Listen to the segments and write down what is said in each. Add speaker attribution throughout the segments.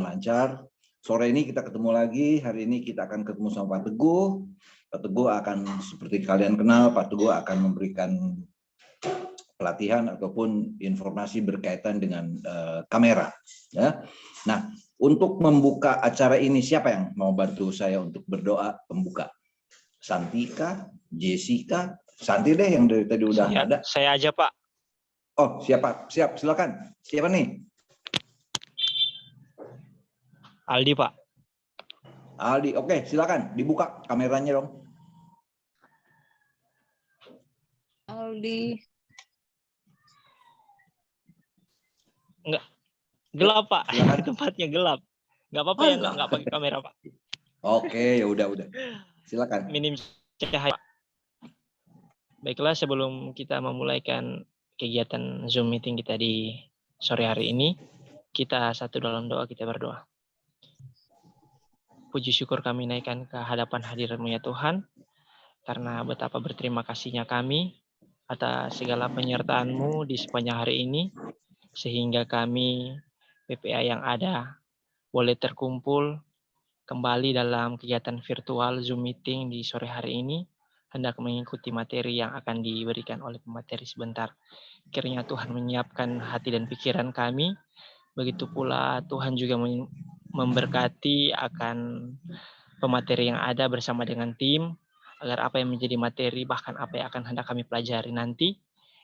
Speaker 1: lancar. Sore ini kita ketemu lagi. Hari ini kita akan ketemu sama Pak Teguh. Pak Teguh akan, seperti kalian kenal, Pak Teguh akan memberikan pelatihan ataupun informasi berkaitan dengan kamera. Ya. Nah, untuk membuka acara ini, siapa yang mau bantu saya untuk berdoa pembuka? Santika, Jessica, Santi deh yang dari tadi udah ada.
Speaker 2: Saya aja, Pak.
Speaker 1: Oh, siapa? Siap, silakan. Siapa nih?
Speaker 2: Aldi, Pak.
Speaker 1: Aldi, oke, silakan dibuka kameranya dong.
Speaker 3: Aldi.
Speaker 2: Enggak. Gelap, Pak.
Speaker 1: Silakan.
Speaker 2: Tempatnya gelap. Enggak apa-apa ya, enggak pakai kamera, Pak.
Speaker 1: Oke, ya udah. Silakan.
Speaker 2: Minim cahaya. Baiklah, sebelum kita memulaikan kegiatan Zoom meeting kita di sore hari ini, kita satu dalam doa, kita berdoa. Puji syukur kami naikkan ke hadapan hadirat-Mu ya Tuhan, karena betapa berterima kasihnya kami atas segala penyertaan-Mu di sepanjang hari ini, sehingga kami PPA yang ada boleh terkumpul kembali dalam kegiatan virtual Zoom meeting di sore hari ini, hendak mengikuti materi yang akan diberikan oleh pemateri sebentar. Kiranya Tuhan menyiapkan hati dan pikiran kami, begitu pula Tuhan juga memberkati akan pemateri yang ada bersama dengan tim, agar apa yang menjadi materi, bahkan apa yang akan hendak kami pelajari nanti,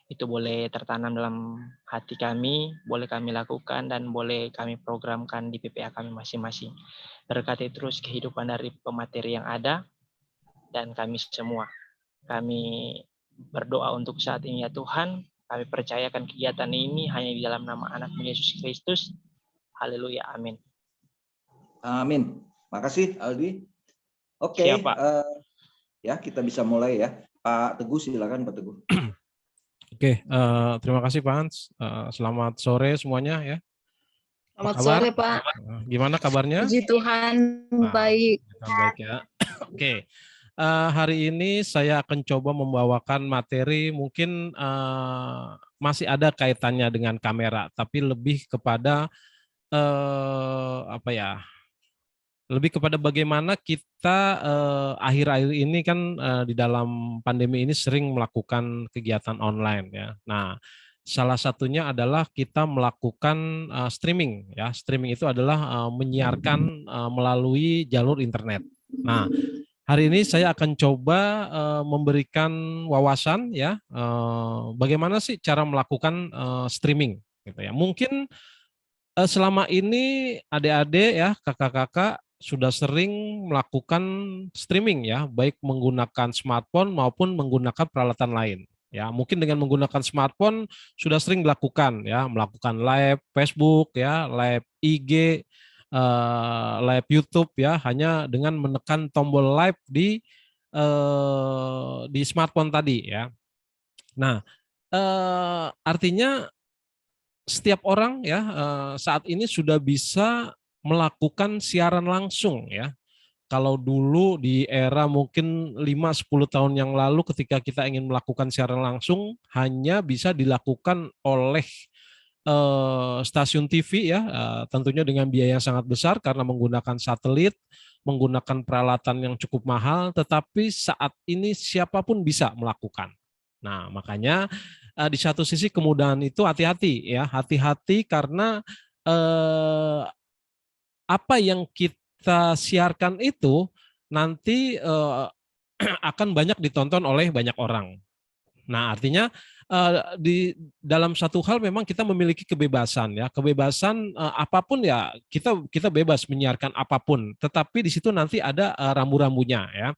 Speaker 2: itu boleh tertanam dalam hati kami, boleh kami lakukan, dan boleh kami programkan di PPA kami masing-masing. Berkati terus kehidupan dari pemateri yang ada, dan kami semua. Kami berdoa untuk saat ini ya Tuhan, kami percayakan kegiatan ini hanya di dalam nama Anak-Mu Yesus Kristus. Haleluya, amin.
Speaker 1: Amin. Makasih Aldi. Oke, ya kita bisa mulai ya. Pak Teguh, silakan Pak Teguh.
Speaker 4: Oke, terima kasih Pak Hans. Selamat sore semuanya ya.
Speaker 3: Selamat sore Pak.
Speaker 4: Gimana kabarnya?
Speaker 3: Puji Tuhan, baik.
Speaker 4: Baik ya. Oke, hari ini saya akan coba membawakan materi mungkin masih ada kaitannya dengan kamera, tapi lebih kepada lebih kepada bagaimana kita akhir-akhir ini kan di dalam pandemi ini sering melakukan kegiatan online ya. Nah, salah satunya adalah kita melakukan streaming ya. Streaming itu adalah menyiarkan melalui jalur internet. Nah, hari ini saya akan coba memberikan wawasan ya, bagaimana sih cara melakukan streaming gitu ya. Mungkin selama ini adik-adik ya, kakak-kakak sudah sering melakukan streaming ya, baik menggunakan smartphone maupun menggunakan peralatan lain. Ya, mungkin dengan menggunakan smartphone sudah sering dilakukan ya, melakukan live Facebook ya, live IG, live YouTube ya, hanya dengan menekan tombol live di smartphone tadi ya. Nah, artinya setiap orang ya saat ini sudah bisa melakukan siaran langsung ya. Kalau dulu di era mungkin 5-10 tahun yang lalu ketika kita ingin melakukan siaran langsung hanya bisa dilakukan oleh stasiun TV ya, tentunya dengan biaya yang sangat besar karena menggunakan satelit, menggunakan peralatan yang cukup mahal, tetapi saat ini siapapun bisa melakukan. Nah, makanya di satu sisi kemudahan itu hati-hati ya, hati-hati karena apa yang kita siarkan itu nanti akan banyak ditonton oleh banyak orang. Nah, artinya di dalam satu hal memang kita memiliki kebebasan ya, kebebasan apapun ya, kita bebas menyiarkan apapun, tetapi di situ nanti ada rambu-rambunya ya.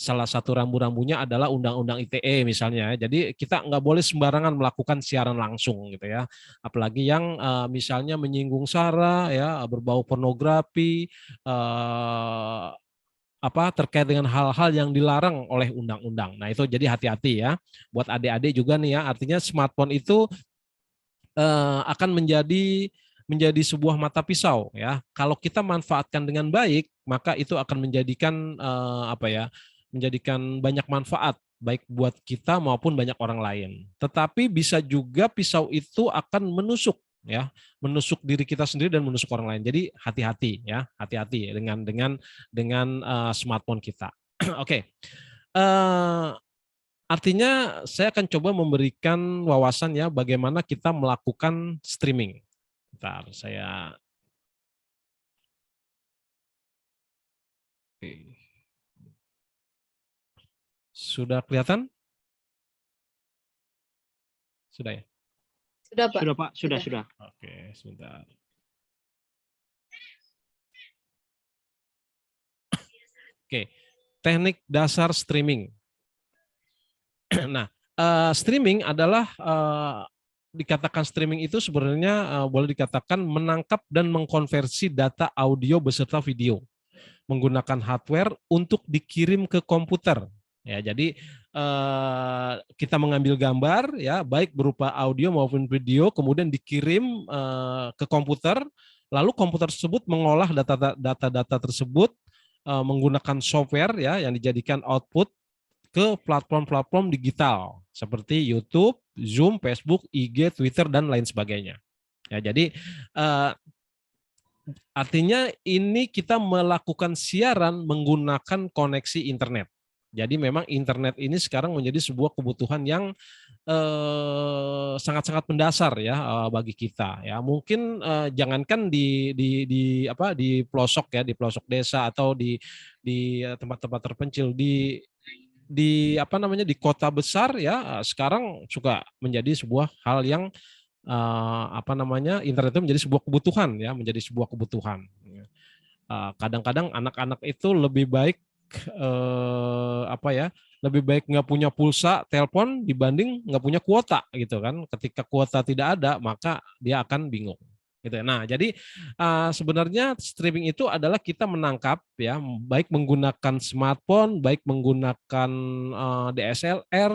Speaker 4: Salah satu rambu-rambunya adalah Undang-Undang ITE misalnya. Jadi kita nggak boleh sembarangan melakukan siaran langsung gitu ya. Apalagi yang misalnya menyinggung sara ya, berbau pornografi, terkait dengan hal-hal yang dilarang oleh undang-undang. Nah itu jadi hati-hati ya. Buat adik-adik juga nih ya. Artinya smartphone itu akan menjadi sebuah mata pisau ya. Kalau kita manfaatkan dengan baik, maka itu akan menjadikan menjadikan banyak manfaat baik buat kita maupun banyak orang lain. Tetapi bisa juga pisau itu akan menusuk ya, menusuk diri kita sendiri dan menusuk orang lain. Jadi hati-hati ya, hati-hati dengan smartphone kita. Oke. Artinya saya akan coba memberikan wawasan ya bagaimana kita melakukan streaming. Bentar, saya sudah kelihatan? Sudah ya?
Speaker 3: Sudah, Pak.
Speaker 2: Sudah Pak, sudah.
Speaker 4: Oke, sebentar. Oke, teknik dasar streaming. Nah, streaming adalah dikatakan streaming itu sebenarnya boleh dikatakan menangkap dan mengkonversi data audio beserta video menggunakan hardware untuk dikirim ke komputer. Ya, jadi kita mengambil gambar ya, baik berupa audio maupun video, kemudian dikirim ke komputer, lalu komputer tersebut mengolah data-data tersebut menggunakan software ya yang dijadikan output ke platform-platform digital seperti YouTube, Zoom, Facebook, IG, Twitter dan lain sebagainya. Ya, jadi artinya ini kita melakukan siaran menggunakan koneksi internet. Jadi memang internet ini sekarang menjadi sebuah kebutuhan yang sangat-sangat mendasar ya bagi kita ya. Mungkin jangankan di pelosok ya, di pelosok desa atau di tempat-tempat terpencil, di di kota besar ya, sekarang juga menjadi sebuah hal yang internet itu menjadi sebuah kebutuhan ya, menjadi sebuah kebutuhan. Kadang-kadang anak-anak itu lebih baik lebih baik nggak punya pulsa telepon dibanding nggak punya kuota gitu kan. Ketika kuota tidak ada maka dia akan bingung gitu. Nah, jadi sebenarnya streaming itu adalah kita menangkap ya, baik menggunakan smartphone, baik menggunakan DSLR,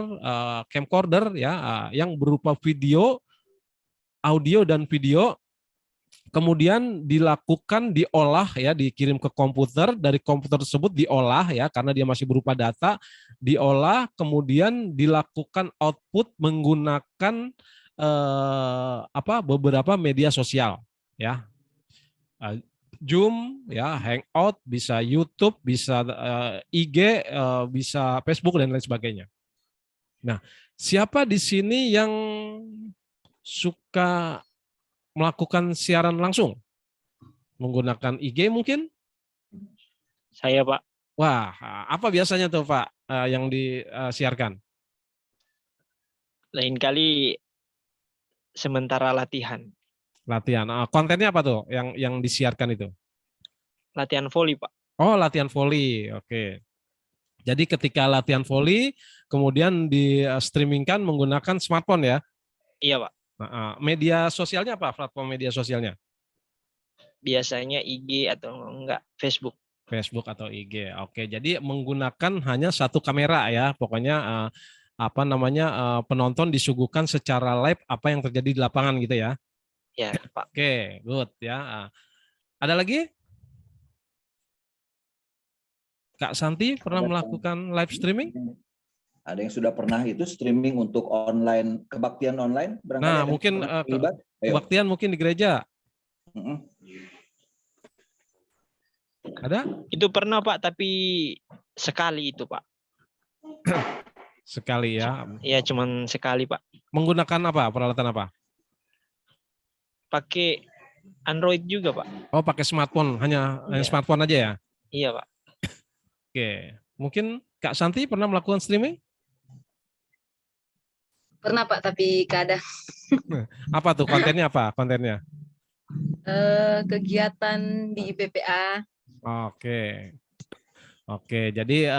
Speaker 4: camcorder ya, yang berupa video, audio dan video, kemudian diolah ya, dikirim ke komputer, dari komputer tersebut diolah ya, karena dia masih berupa data, diolah, kemudian dilakukan output menggunakan beberapa media sosial ya, Zoom ya, Hangout, bisa YouTube, bisa IG, bisa Facebook dan lain sebagainya. Nah, siapa di sini yang suka melakukan siaran langsung menggunakan IG mungkin?
Speaker 2: Saya Pak.
Speaker 4: Wah, apa biasanya tuh Pak yang disiarkan?
Speaker 2: Lain kali sementara latihan.
Speaker 4: Latihan. Kontennya apa tuh yang disiarkan itu?
Speaker 2: Latihan voli Pak.
Speaker 4: Oh, latihan voli. Oke. Jadi ketika latihan voli kemudian di streamingkan menggunakan smartphone ya?
Speaker 2: Iya Pak.
Speaker 4: Media sosialnya apa? Platform media sosialnya?
Speaker 2: Biasanya IG atau enggak Facebook.
Speaker 4: Facebook atau IG. Oke, jadi menggunakan hanya satu kamera ya. Pokoknya penonton disuguhkan secara live apa yang terjadi di lapangan gitu ya.
Speaker 2: Ya, Pak.
Speaker 4: Oke, good ya. Ada lagi? Kak Santi pernah melakukan live streaming?
Speaker 1: Ada yang sudah pernah itu streaming untuk online, kebaktian online?
Speaker 4: Nah, mungkin kebaktian mungkin di gereja. Ada?
Speaker 2: Itu pernah Pak, tapi sekali itu Pak.
Speaker 4: Sekali ya?
Speaker 2: Iya, cuman sekali Pak.
Speaker 4: Menggunakan apa? Peralatan apa?
Speaker 2: Pakai Android juga Pak.
Speaker 4: Oh, pakai smartphone, hanya smartphone aja ya?
Speaker 2: Iya Pak.
Speaker 4: Oke, mungkin Kak Santi pernah melakukan streaming?
Speaker 3: Pernah Pak, tapi kadang
Speaker 4: Apa tuh kontennya apa? Kontennya?
Speaker 3: kegiatan di PPA.
Speaker 4: Oke. Oke, jadi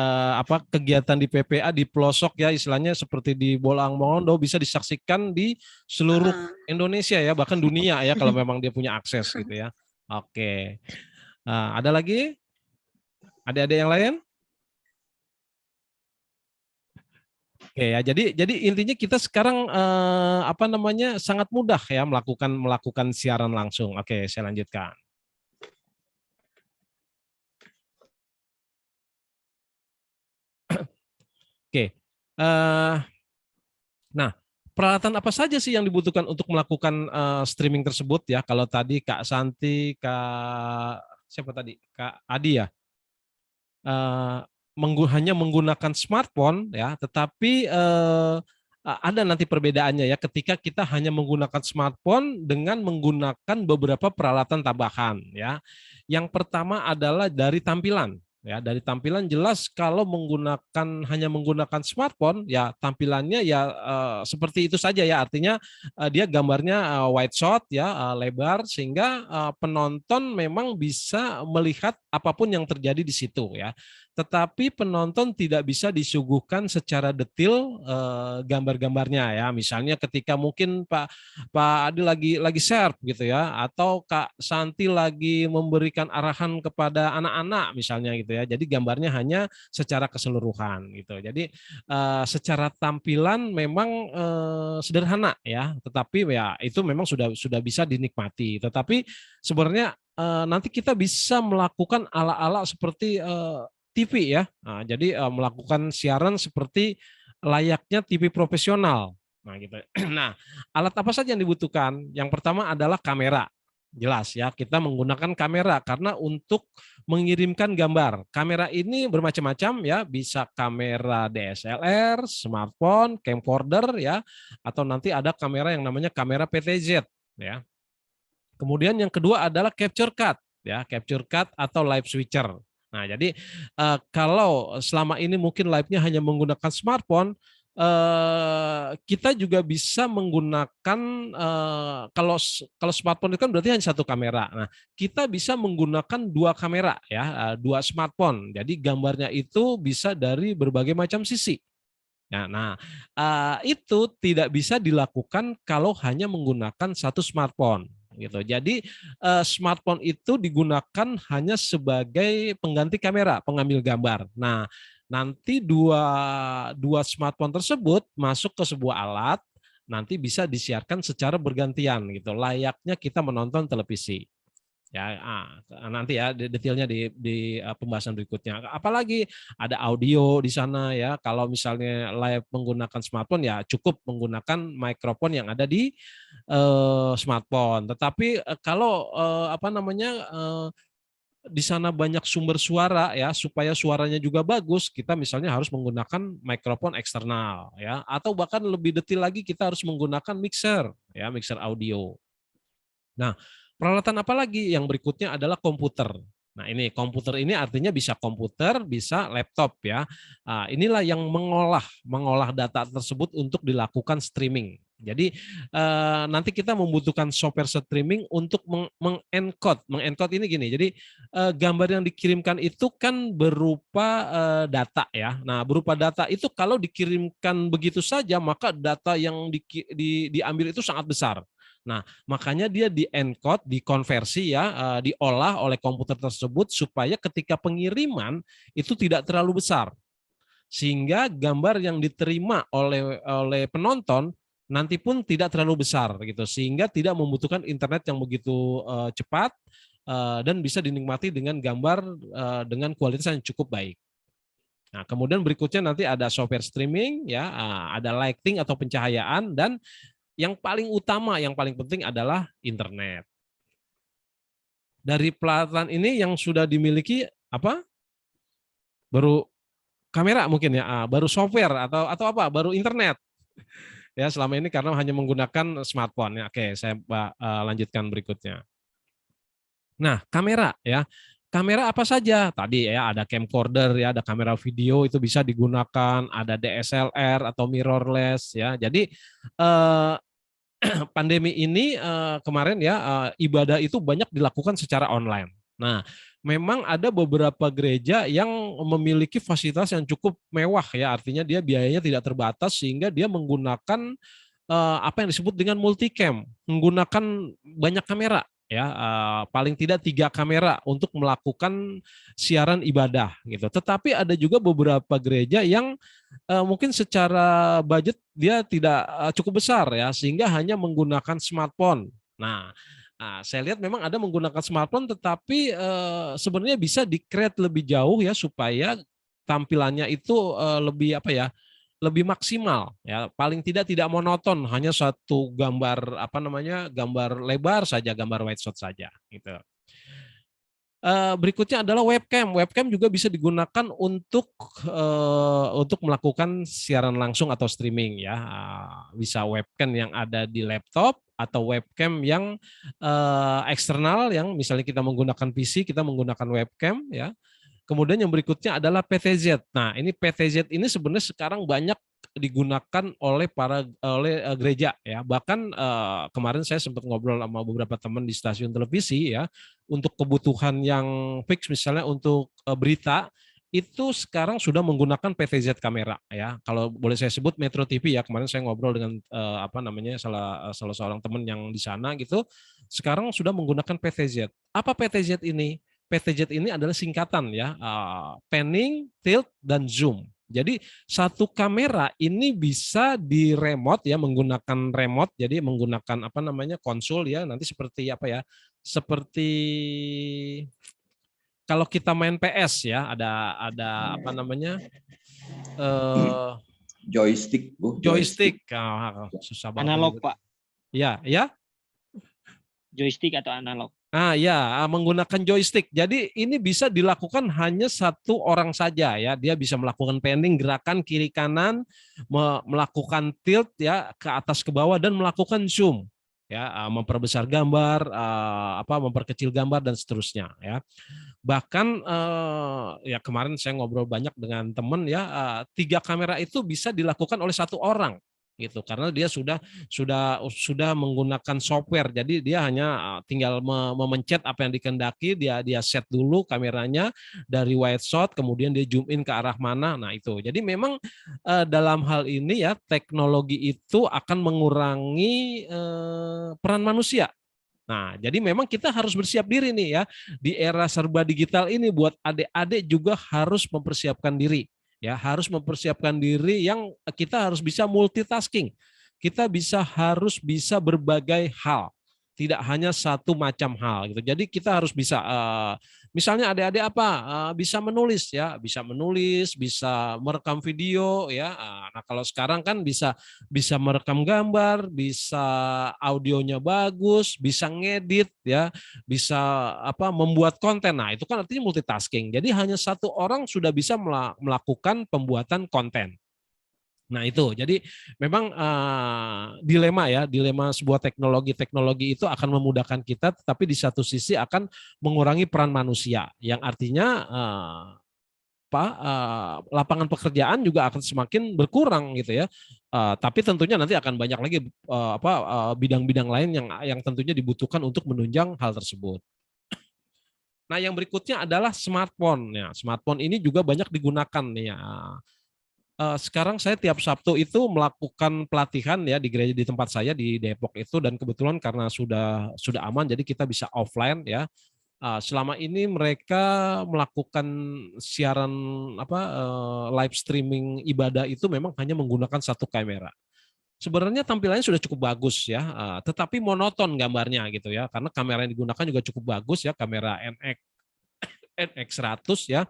Speaker 4: kegiatan di PPA di pelosok ya, istilahnya seperti di Bolang Mongondo, bisa disaksikan di seluruh Indonesia ya, bahkan dunia ya kalau memang dia punya akses gitu ya. Oke. Ada lagi? Ada yang lain? Oke ya, jadi intinya kita sekarang sangat mudah ya melakukan siaran langsung. Oke, saya lanjutkan. Oke. Nah, peralatan apa saja sih yang dibutuhkan untuk melakukan streaming tersebut ya? Kalau tadi Kak Santi, Kak siapa tadi? Kak Adi ya, eh, hanya menggunakan smartphone ya, tetapi ada nanti perbedaannya ya ketika kita hanya menggunakan smartphone dengan menggunakan beberapa peralatan tambahan ya. Yang pertama adalah dari tampilan. Ya, dari tampilan jelas kalau hanya menggunakan smartphone ya tampilannya ya seperti itu saja ya, artinya dia gambarnya wide shot ya, lebar, sehingga penonton memang bisa melihat apapun yang terjadi di situ ya. Tetapi penonton tidak bisa disuguhkan secara detail gambar-gambarnya ya. Misalnya ketika mungkin Pak Adi lagi share gitu ya, atau Kak Santi lagi memberikan arahan kepada anak-anak misalnya gitu ya. Jadi gambarnya hanya secara keseluruhan gitu. Jadi secara tampilan memang sederhana ya, tetapi ya itu memang sudah bisa dinikmati. Tetapi sebenarnya nanti kita bisa melakukan ala-ala seperti TV ya. Nah, jadi melakukan siaran seperti layaknya TV profesional. Nah, gitu. Nah, alat apa saja yang dibutuhkan? Yang pertama adalah kamera. Jelas ya, kita menggunakan kamera karena untuk mengirimkan gambar. Kamera ini bermacam-macam ya, bisa kamera DSLR, smartphone, camcorder ya, atau nanti ada kamera yang namanya kamera PTZ ya. Kemudian yang kedua adalah capture card ya, capture card atau live switcher. Nah, jadi kalau selama ini mungkin live-nya hanya menggunakan smartphone, kita juga bisa menggunakan kalau smartphone itu kan berarti hanya satu kamera. Nah, kita bisa menggunakan dua kamera ya, dua smartphone. Jadi gambarnya itu bisa dari berbagai macam sisi. Nah, itu tidak bisa dilakukan kalau hanya menggunakan satu smartphone gitu. Jadi smartphone itu digunakan hanya sebagai pengganti kamera, pengambil gambar. Nah, nanti dua smartphone tersebut masuk ke sebuah alat, nanti bisa disiarkan secara bergantian gitu, layaknya kita menonton televisi. Ya, nanti ya detailnya di pembahasan berikutnya. Apalagi ada audio di sana ya. Kalau misalnya live menggunakan smartphone ya cukup menggunakan mikrofon yang ada di smartphone. Tetapi kalau di sana banyak sumber suara ya, supaya suaranya juga bagus, kita misalnya harus menggunakan mikrofon eksternal ya, atau bahkan lebih detail lagi kita harus menggunakan mixer ya, mixer audio. Nah, peralatan apa lagi? Yang berikutnya adalah komputer. Nah, ini komputer ini artinya bisa komputer, bisa laptop ya. Inilah yang mengolah data tersebut untuk dilakukan streaming. Jadi nanti kita membutuhkan software streaming untuk mengencode. Mengencode ini gini. Jadi gambar yang dikirimkan itu kan berupa data ya. Nah, berupa data itu kalau dikirimkan begitu saja, maka data yang diambil itu sangat besar. Nah, makanya dia di-encode, dikonversi ya, diolah oleh komputer tersebut supaya ketika pengiriman itu tidak terlalu besar. Sehingga gambar yang diterima oleh penonton nanti pun tidak terlalu besar gitu, sehingga tidak membutuhkan internet yang begitu cepat dan bisa dinikmati dengan gambar dengan kualitas yang cukup baik. Nah, kemudian berikutnya nanti ada software streaming ya, ada lighting atau pencahayaan, dan yang paling utama, yang paling penting adalah internet. Dari peralatan ini yang sudah dimiliki apa? Baru kamera mungkin ya, baru software atau apa? Baru internet. Ya, selama ini karena hanya menggunakan smartphone ya. Oke, saya lanjutkan berikutnya. Nah, kamera ya. Kamera apa saja? Tadi ya ada camcorder ya, ada kamera video itu bisa digunakan, ada DSLR atau mirrorless ya. Jadi pandemi ini kemarin ya ibadah itu banyak dilakukan secara online. Nah, memang ada beberapa gereja yang memiliki fasilitas yang cukup mewah ya, artinya dia biayanya tidak terbatas sehingga dia menggunakan apa yang disebut dengan multicam, menggunakan banyak kamera ya, paling tidak 3 kamera untuk melakukan siaran ibadah gitu. Tetapi ada juga beberapa gereja yang mungkin secara budget dia tidak cukup besar ya, sehingga hanya menggunakan smartphone. Nah, saya lihat memang ada menggunakan smartphone, tetapi sebenarnya bisa di-create lebih jauh ya supaya tampilannya itu lebih apa ya, lebih maksimal ya, paling tidak monoton, hanya satu gambar gambar lebar saja, gambar white shot saja gitu. Berikutnya adalah webcam. Webcam juga bisa digunakan untuk melakukan siaran langsung atau streaming ya. Bisa webcam yang ada di laptop atau webcam yang eksternal, yang misalnya kita menggunakan PC, kita menggunakan webcam ya. Kemudian yang berikutnya adalah PTZ. Nah, ini PTZ ini sebenarnya sekarang banyak digunakan oleh gereja ya. Bahkan kemarin saya sempat ngobrol sama beberapa teman di stasiun televisi ya, untuk kebutuhan yang fix, misalnya untuk berita, itu sekarang sudah menggunakan PTZ kamera ya. Kalau boleh saya sebut Metro TV ya. Kemarin saya ngobrol dengan salah seorang teman yang di sana gitu. Sekarang sudah menggunakan PTZ. Apa PTZ ini? PTZ ini adalah singkatan ya, panning, tilt, dan zoom. Jadi satu kamera ini bisa di remote ya, menggunakan remote, jadi menggunakan konsol ya, nanti seperti seperti kalau kita main PS ya, ada
Speaker 1: Joystick, Bu.
Speaker 4: joystick. Susah banget.
Speaker 5: Analog, Pak.
Speaker 4: Ya.
Speaker 5: Joystick atau analog.
Speaker 4: Menggunakan joystick. Jadi ini bisa dilakukan hanya satu orang saja ya. Dia bisa melakukan panning, gerakan kiri kanan, melakukan tilt ya ke atas ke bawah, dan melakukan zoom ya, memperbesar gambar, memperkecil gambar, dan seterusnya ya. Bahkan ya kemarin saya ngobrol banyak dengan teman ya, 3 kamera itu bisa dilakukan oleh satu orang gitu, karena dia sudah menggunakan software. Jadi dia hanya tinggal memencet apa yang dikehendaki, dia set dulu kameranya dari wide shot, kemudian dia zoom in ke arah mana. Nah itu. Jadi memang dalam hal ini ya, teknologi itu akan mengurangi peran manusia. Nah, jadi memang kita harus bersiap diri nih ya, di era serba digital ini. Buat adik-adik juga harus mempersiapkan diri. Ya, harus mempersiapkan diri yang kita harus bisa multitasking. Kita harus bisa berbagai hal, tidak hanya satu macam hal gitu. Jadi kita harus bisa misalnya adik-adik bisa menulis ya, bisa merekam video ya. Nah, kalau sekarang kan bisa merekam gambar, bisa audionya bagus, bisa ngedit ya, bisa membuat konten. Nah, itu kan artinya multitasking. Jadi hanya satu orang sudah bisa melakukan pembuatan konten. Nah itu, jadi memang dilema sebuah teknologi itu akan memudahkan kita, tetapi di satu sisi akan mengurangi peran manusia, yang artinya lapangan pekerjaan juga akan semakin berkurang gitu ya. Tapi tentunya nanti akan banyak lagi bidang-bidang lain yang tentunya dibutuhkan untuk menunjang hal tersebut. Nah yang berikutnya adalah smartphone. Ya, smartphone ini juga banyak digunakan nih ya. Sekarang saya tiap Sabtu itu melakukan pelatihan ya di gereja di tempat saya di Depok itu, dan kebetulan karena sudah aman jadi kita bisa offline ya. Selama ini mereka melakukan siaran live streaming ibadah itu memang hanya menggunakan satu kamera. Sebenarnya tampilannya sudah cukup bagus ya, tetapi monoton gambarnya gitu ya, karena kamera yang digunakan juga cukup bagus ya, kamera NX100 ya,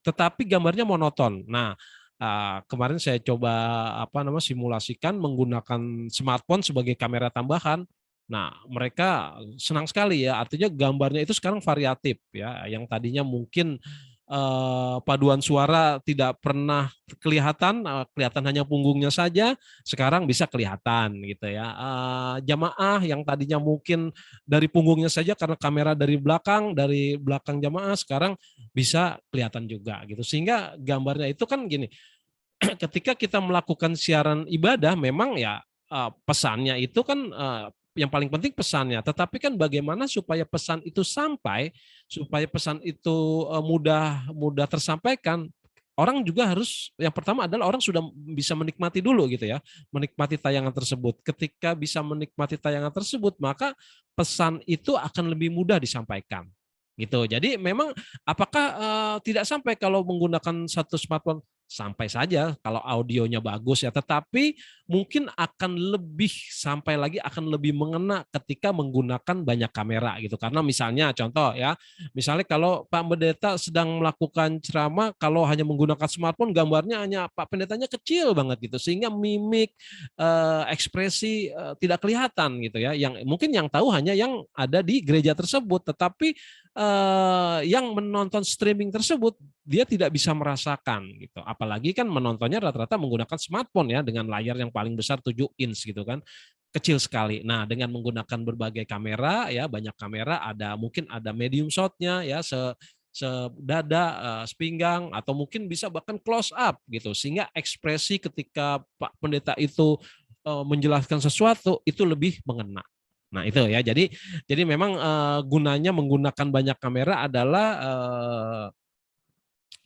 Speaker 4: tetapi gambarnya monoton. Nah, kemarin saya coba simulasikan menggunakan smartphone sebagai kamera tambahan. Nah, mereka senang sekali ya, artinya gambarnya itu sekarang variatif ya, yang tadinya mungkin paduan suara tidak pernah kelihatan hanya punggungnya saja, sekarang bisa kelihatan gitu ya. Jamaah yang tadinya mungkin dari punggungnya saja karena kamera dari belakang jamaah, sekarang bisa kelihatan juga gitu. Sehingga gambarnya itu kan gini, ketika kita melakukan siaran ibadah memang ya pesannya itu kan yang paling penting pesannya, tetapi kan bagaimana supaya pesan itu sampai, supaya pesan itu mudah tersampaikan. Orang juga harus, yang pertama adalah orang sudah bisa menikmati dulu gitu ya, menikmati tayangan tersebut. Ketika bisa menikmati tayangan tersebut, maka pesan itu akan lebih mudah disampaikan gitu. Jadi memang apakah tidak sampai kalau menggunakan satu smartphone? sampai saja kalau audionya bagus ya, tetapi mungkin akan lebih sampai lagi akan lebih mengena ketika menggunakan banyak kamera gitu. Karena misalnya contoh ya, misalnya kalau Pak Pendeta sedang melakukan ceramah, kalau hanya menggunakan smartphone gambarnya hanya Pak Pendetanya kecil banget gitu, sehingga mimik, ekspresi tidak kelihatan gitu ya. Yang mungkin yang tahu hanya yang ada di gereja tersebut, tetapi yang menonton streaming tersebut dia tidak bisa merasakan gitu. Apalagi kan menontonnya rata-rata menggunakan smartphone ya dengan layar yang paling besar 7 inch gitu kan. Kecil sekali. Nah, dengan menggunakan berbagai kamera ya, banyak kamera, ada mungkin ada medium shot-nya ya sedada, sepinggang, atau mungkin bisa bahkan close up gitu. Sehingga ekspresi ketika Pak Pendeta itu menjelaskan sesuatu itu lebih mengena. Nah, itu ya. Jadi memang gunanya menggunakan banyak kamera adalah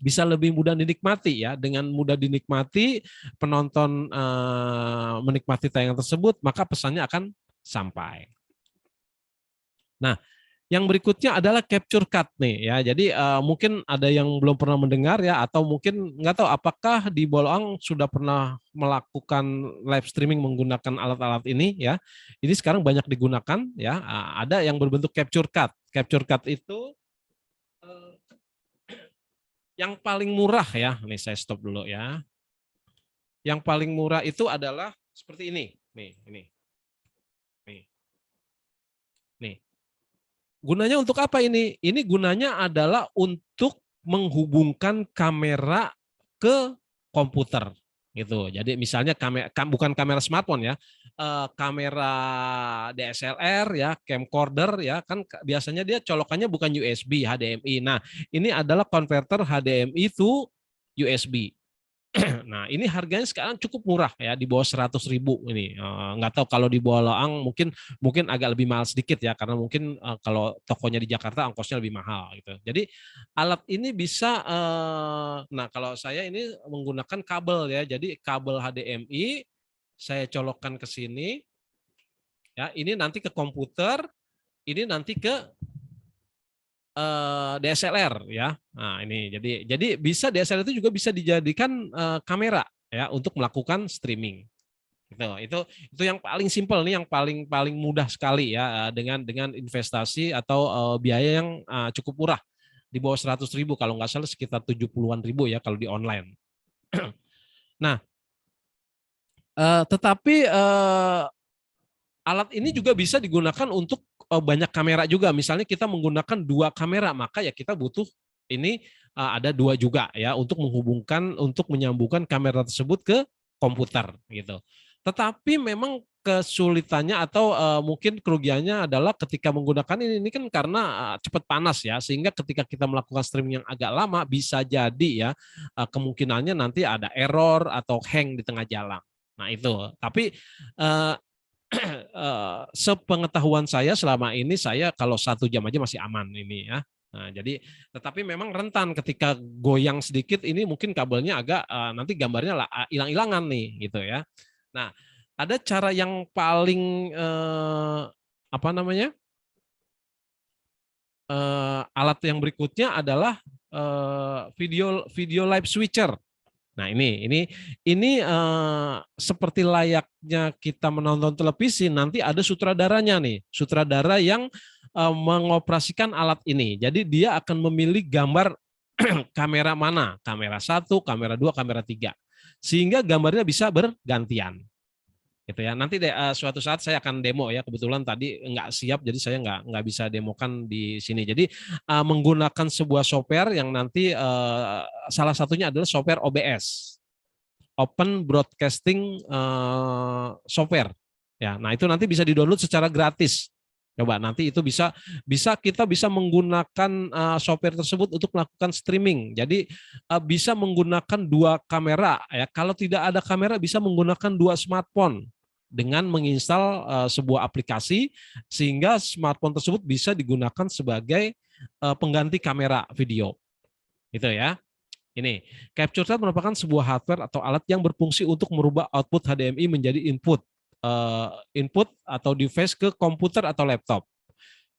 Speaker 4: bisa lebih mudah dinikmati ya. Dengan mudah dinikmati, penonton menikmati tayangan tersebut, maka pesannya akan sampai. Nah, yang berikutnya adalah capture card nih ya. Jadi mungkin ada yang belum pernah mendengar ya, atau mungkin nggak tahu apakah di Boloang sudah pernah melakukan live streaming menggunakan alat-alat ini ya. Ini sekarang banyak digunakan ya. Ada yang berbentuk capture card. Capture card itu yang paling murah ya. Nih saya stop dulu ya. Yang paling murah itu adalah seperti ini. Nih, ini. Nih. Gunanya untuk apa ini? Ini gunanya adalah untuk menghubungkan kamera ke komputer gitu. Jadi misalnya bukan kamera smartphone ya, kamera DSLR ya, camcorder ya, kan biasanya dia colokannya bukan USB, HDMI. Nah, ini adalah konverter HDMI to USB. Nah, ini harganya sekarang cukup murah ya, di bawah 100.000 ini. Nggak tahu kalau di Boloang mungkin agak lebih mahal sedikit ya, karena mungkin kalau tokonya di Jakarta ongkosnya lebih mahal gitu. Jadi alat ini bisa, nah kalau saya ini menggunakan kabel ya, jadi kabel HDMI saya colokkan ke sini, ya ini nanti ke komputer, ini nanti ke DSLR ya. Nah, ini jadi bisa DSLR itu juga bisa dijadikan kamera ya untuk melakukan streaming. Itu yang paling simpel nih, yang paling mudah sekali ya, dengan investasi atau biaya yang cukup murah di bawah 100.000, kalau nggak salah sekitar 70-an ribu ya kalau di online. Nah, tetapi alat ini juga bisa digunakan untuk banyak kamera juga. Misalnya kita menggunakan 2 kamera, maka ya kita butuh ini ada 2 juga ya untuk menyambungkan kamera tersebut ke komputer gitu. Tetapi memang kesulitannya atau mungkin kerugiannya adalah ketika menggunakan ini kan karena cepat panas ya, sehingga ketika kita melakukan streaming yang agak lama bisa jadi ya kemungkinannya nanti ada error atau hang di tengah jalan. Nah itu, tapi sepengetahuan saya selama ini saya kalau 1 jam aja masih aman ini ya. Nah, jadi tetapi memang rentan ketika goyang sedikit ini mungkin kabelnya agak nanti gambarnya hilang-hilangan nih gitu ya. Nah, ada cara yang paling apa namanya? Alat yang berikutnya adalah video live switcher. Nah, ini seperti layaknya kita menonton televisi, nanti ada sutradaranya nih, sutradara yang mengoperasikan alat ini. Jadi dia akan memilih gambar kamera mana, kamera 1, kamera 2, kamera 3, sehingga gambarnya bisa bergantian. Gitu ya. Nanti suatu saat saya akan demo ya. Kebetulan tadi nggak siap, jadi saya nggak bisa demokan di sini. Jadi menggunakan sebuah software yang nanti salah satunya adalah software OBS, Open Broadcasting Software. Ya, nah itu nanti bisa di-download secara gratis. Coba nanti itu kita bisa menggunakan software tersebut untuk melakukan streaming. Jadi bisa menggunakan 2 kamera ya. Kalau tidak ada kamera bisa menggunakan 2 smartphone dengan menginstal sebuah aplikasi sehingga smartphone tersebut bisa digunakan sebagai pengganti kamera video. Gitu ya. Ini capture card merupakan sebuah hardware atau alat yang berfungsi untuk merubah output HDMI menjadi input atau device ke komputer atau laptop.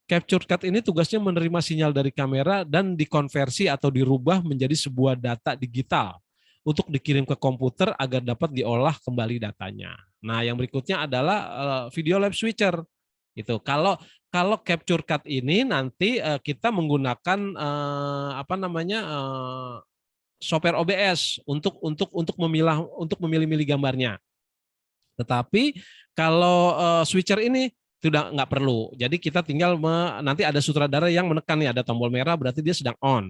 Speaker 4: Capture card ini tugasnya menerima sinyal dari kamera dan dikonversi atau dirubah menjadi sebuah data digital untuk dikirim ke komputer agar dapat diolah kembali datanya. Nah, yang berikutnya adalah video lab switcher. Itu kalau capture card ini nanti kita menggunakan software OBS untuk memilih-milih gambarnya. Tetapi kalau switcher ini sudah nggak perlu. Jadi kita tinggal nanti ada sutradara yang menekan nih, ada tombol merah berarti dia sedang on,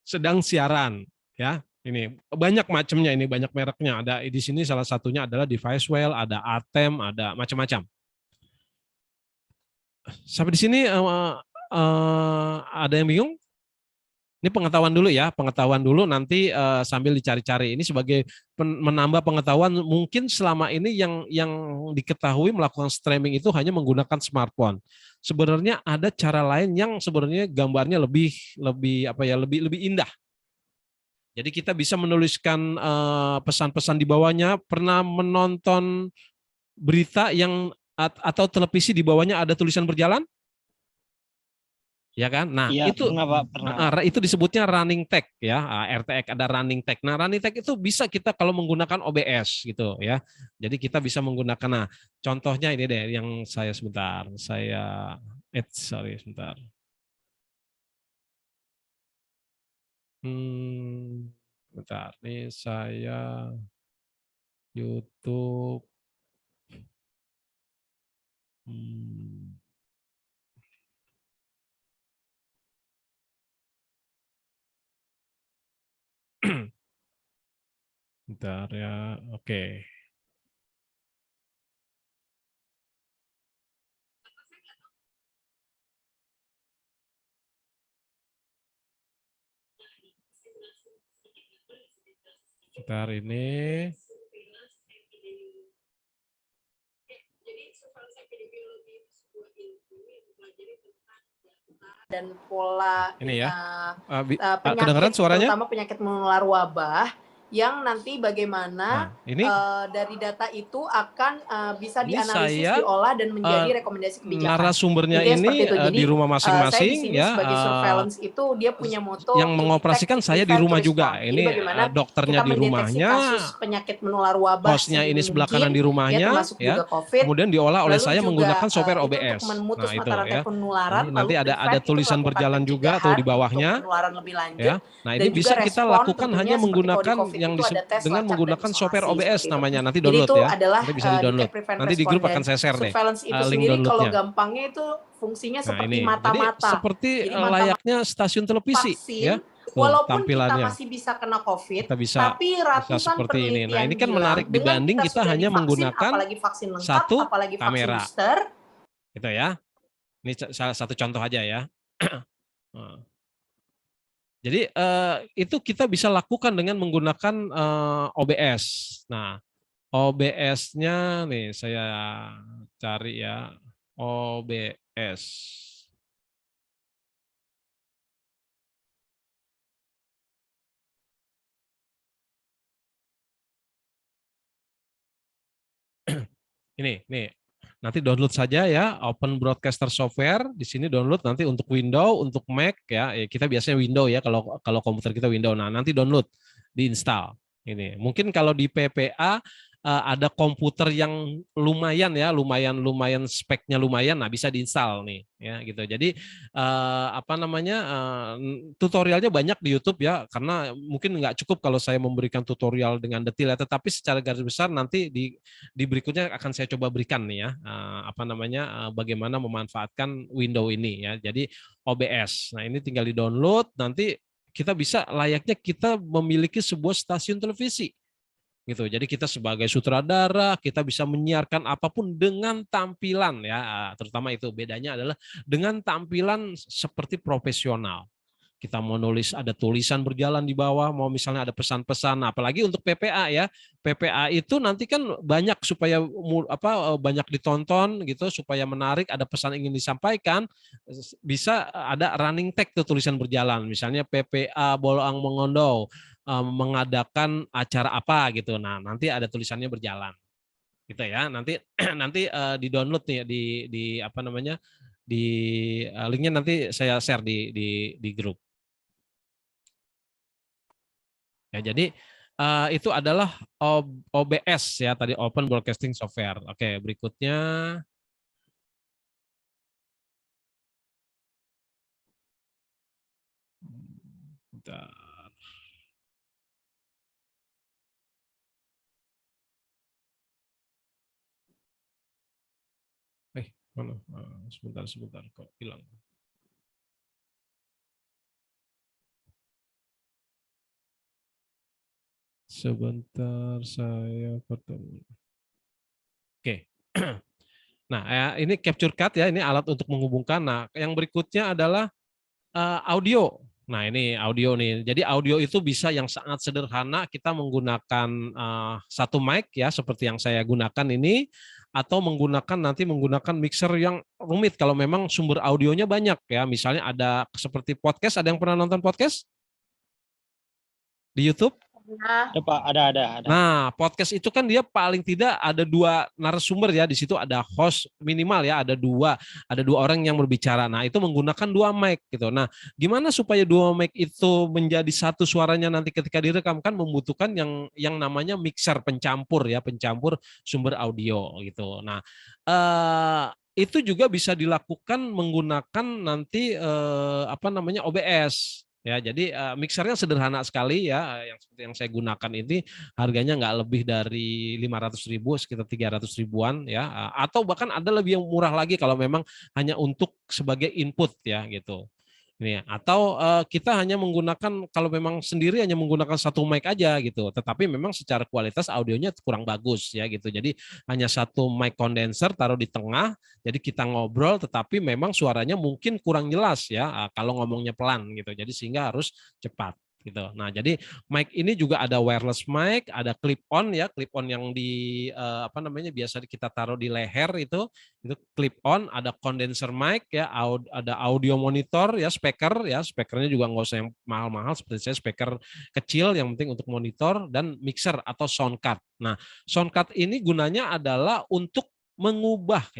Speaker 4: sedang siaran, ya. Ini banyak macamnya, ini banyak mereknya. Ada di sini salah satunya adalah Devicewell, ada Atem, ada macam-macam. Sampai di sini ada yang bingung? Ini pengetahuan dulu ya, pengetahuan dulu nanti sambil dicari-cari. Ini sebagai menambah pengetahuan, mungkin selama ini yang diketahui melakukan streaming itu hanya menggunakan smartphone. Sebenarnya ada cara lain yang sebenarnya gambarnya lebih indah. Jadi kita bisa menuliskan pesan-pesan di bawahnya. Pernah menonton berita yang atau televisi di bawahnya ada tulisan berjalan? Ya kan? Nah,
Speaker 2: Iya,
Speaker 4: itu
Speaker 2: pernah, Pak, pernah.
Speaker 4: itu disebutnya running tag ya, RTX ada running tag. Nah, running tag itu bisa kita kalau menggunakan OBS gitu ya. Jadi kita bisa menggunakan, nah, contohnya ini deh yang sebentar. Sebentar. Bentar, nih saya YouTube. Bentar ya, oke. Bentar ini.
Speaker 5: Dan pola
Speaker 4: ini ya.
Speaker 5: penyakit,
Speaker 4: kedengaran suaranya?
Speaker 5: terutama penyakit menular wabah, yang nanti bagaimana
Speaker 4: ini
Speaker 5: dari data itu akan bisa
Speaker 4: ini
Speaker 5: dianalisis,
Speaker 4: saya,
Speaker 5: diolah dan menjadi rekomendasi kebijakan.
Speaker 4: Narasumbernya
Speaker 5: Intinya
Speaker 4: ini
Speaker 5: Jadi,
Speaker 4: di rumah
Speaker 5: saya
Speaker 4: masing-masing
Speaker 5: di sini
Speaker 4: ya.
Speaker 5: Sebagai surveillance itu dia punya moto
Speaker 4: Yang mengoperasikan saya di rumah juga. Ini dokternya di rumahnya,
Speaker 5: kasus penyakit menular wabah,
Speaker 4: hostnya ini sebelah kanan di rumahnya,
Speaker 5: termasuk
Speaker 4: ya.
Speaker 5: juga COVID.
Speaker 4: Kemudian diolah oleh saya
Speaker 5: juga,
Speaker 4: menggunakan software
Speaker 5: itu
Speaker 4: OBS.
Speaker 5: Untuk memutus
Speaker 4: Nah,
Speaker 5: mata
Speaker 4: itu
Speaker 5: rantai
Speaker 4: ya.
Speaker 5: penularan,
Speaker 4: Nanti ada tulisan berjalan juga tuh di bawahnya.
Speaker 5: penularan lebih lanjut.
Speaker 4: Ya. Nah, ini bisa kita lakukan hanya menggunakan yang dengan menggunakan software OBS namanya. Nanti download ya. Nanti bisa di-download. Nanti di grup akan saya share deh link downloadnya.
Speaker 5: Kalau gampangnya itu fungsinya
Speaker 4: Nah,
Speaker 5: seperti
Speaker 4: ini
Speaker 5: mata-mata.
Speaker 4: jadi seperti layaknya stasiun televisi ya. Tuh,
Speaker 5: Walaupun
Speaker 4: tampilannya.
Speaker 5: kita masih bisa kena COVID,
Speaker 4: Kita bisa
Speaker 5: ratusan
Speaker 4: seperti ini. Nah, ini kan
Speaker 5: bilang,
Speaker 4: menarik dibanding kita hanya
Speaker 5: divaksin,
Speaker 4: menggunakan
Speaker 5: apalagi vaksin lengkap,
Speaker 4: satu
Speaker 5: apalagi vaksin
Speaker 4: kamera.
Speaker 5: booster.
Speaker 4: Gitu ya. Ini salah satu contoh aja ya. Jadi itu kita bisa lakukan dengan menggunakan OBS. Nah, OBS-nya nih saya cari ya, OBS. Ini, nih. Nanti download saja ya, Open Broadcaster Software. Di sini download nanti untuk Windows, untuk Mac ya. Kita biasanya Windows ya, kalau komputer kita Windows. Nah, nanti download, diinstal. Ini. Mungkin kalau di PPA ada komputer yang lumayan ya, lumayan speknya lumayan, nah bisa diinstal nih ya gitu. Jadi tutorialnya banyak di YouTube ya, karena mungkin nggak cukup kalau saya memberikan tutorial dengan detail ya, tetapi secara garis besar nanti di berikutnya akan saya coba berikan nih ya, bagaimana memanfaatkan Windows ini ya. Jadi OBS. Nah, ini tinggal di-download, nanti kita bisa layaknya kita memiliki sebuah stasiun televisi. Gitu. Jadi kita sebagai sutradara, kita bisa menyiarkan apapun dengan tampilan ya, terutama itu bedanya adalah dengan tampilan seperti profesional. Kita mau nulis ada tulisan berjalan di bawah, mau misalnya ada pesan-pesan, apalagi untuk PPA ya. PPA itu nanti kan banyak supaya banyak ditonton gitu, supaya menarik, ada pesan ingin disampaikan, bisa ada running tag tuh tulisan berjalan. Misalnya PPA Boloang Mongondo mengadakan acara apa gitu. Nah, nanti ada tulisannya berjalan. Gitu ya. Nanti di-download nih di linknya nanti saya share di grup. Ya, jadi itu adalah OBS ya tadi, Open Broadcasting Software. Oke, berikutnya. Bentar. Mana? Sebentar kok hilang. Sebentar saya ketemu. Oke. Nah, ini capture card ya, ini alat untuk menghubungkan. Nah, yang berikutnya adalah audio. Nah, ini audio nih. Jadi audio itu bisa yang sangat sederhana, kita menggunakan satu mic ya, seperti yang saya gunakan ini, atau nanti menggunakan mixer yang rumit kalau memang sumber audionya banyak ya. Misalnya ada seperti podcast, ada yang pernah nonton podcast di YouTube?
Speaker 5: Nah,
Speaker 2: Ada Pak, ada.
Speaker 4: Nah, podcast itu kan dia paling tidak ada 2 narasumber ya. Di situ ada host minimal ya, ada dua orang yang berbicara. Nah, itu menggunakan 2 mic gitu. Nah, gimana supaya 2 mic itu menjadi satu suaranya nanti ketika direkam, kan membutuhkan yang namanya mixer, pencampur ya, pencampur sumber audio gitu. Nah, itu juga bisa dilakukan menggunakan nanti OBS. Ya, jadi mixernya sederhana sekali ya, yang seperti yang saya gunakan ini harganya nggak lebih dari 500.000, sekitar 300 ribuan ya, atau bahkan ada lebih yang murah lagi kalau memang hanya untuk sebagai input ya gitu. Ini atau kita hanya menggunakan, kalau memang sendiri hanya menggunakan satu mic aja gitu, tetapi memang secara kualitas audionya kurang bagus ya gitu. Jadi hanya satu mic condenser taruh di tengah, jadi kita ngobrol tetapi memang suaranya mungkin kurang jelas ya kalau ngomongnya pelan gitu. Jadi sehingga harus cepat gitu. Nah, jadi mic ini juga ada wireless mic, ada clip on ya, clip on yang di biasa kita taruh di leher itu clip on, ada condenser mic ya, ada audio monitor ya, speakernya juga nggak usah yang mahal-mahal, seperti saya speaker kecil yang penting untuk monitor, dan mixer atau sound card. Nah, sound card ini gunanya adalah untuk mengubah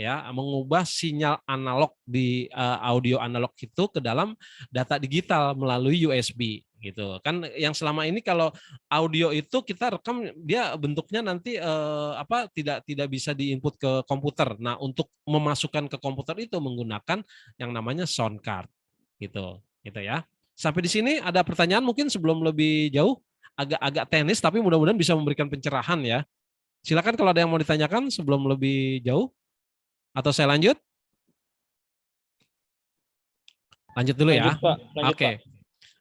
Speaker 4: sinyal analog di audio analog itu ke dalam data digital melalui USB gitu kan. Yang selama ini kalau audio itu kita rekam, dia bentuknya nanti tidak bisa diinput ke komputer. Nah, untuk memasukkan ke komputer itu menggunakan yang namanya sound card gitu ya. Sampai di sini ada pertanyaan mungkin sebelum lebih jauh, agak teknis tapi mudah-mudahan bisa memberikan pencerahan ya. Silakan kalau ada yang mau ditanyakan sebelum lebih jauh, atau saya lanjut? Lanjut dulu ya. Oke.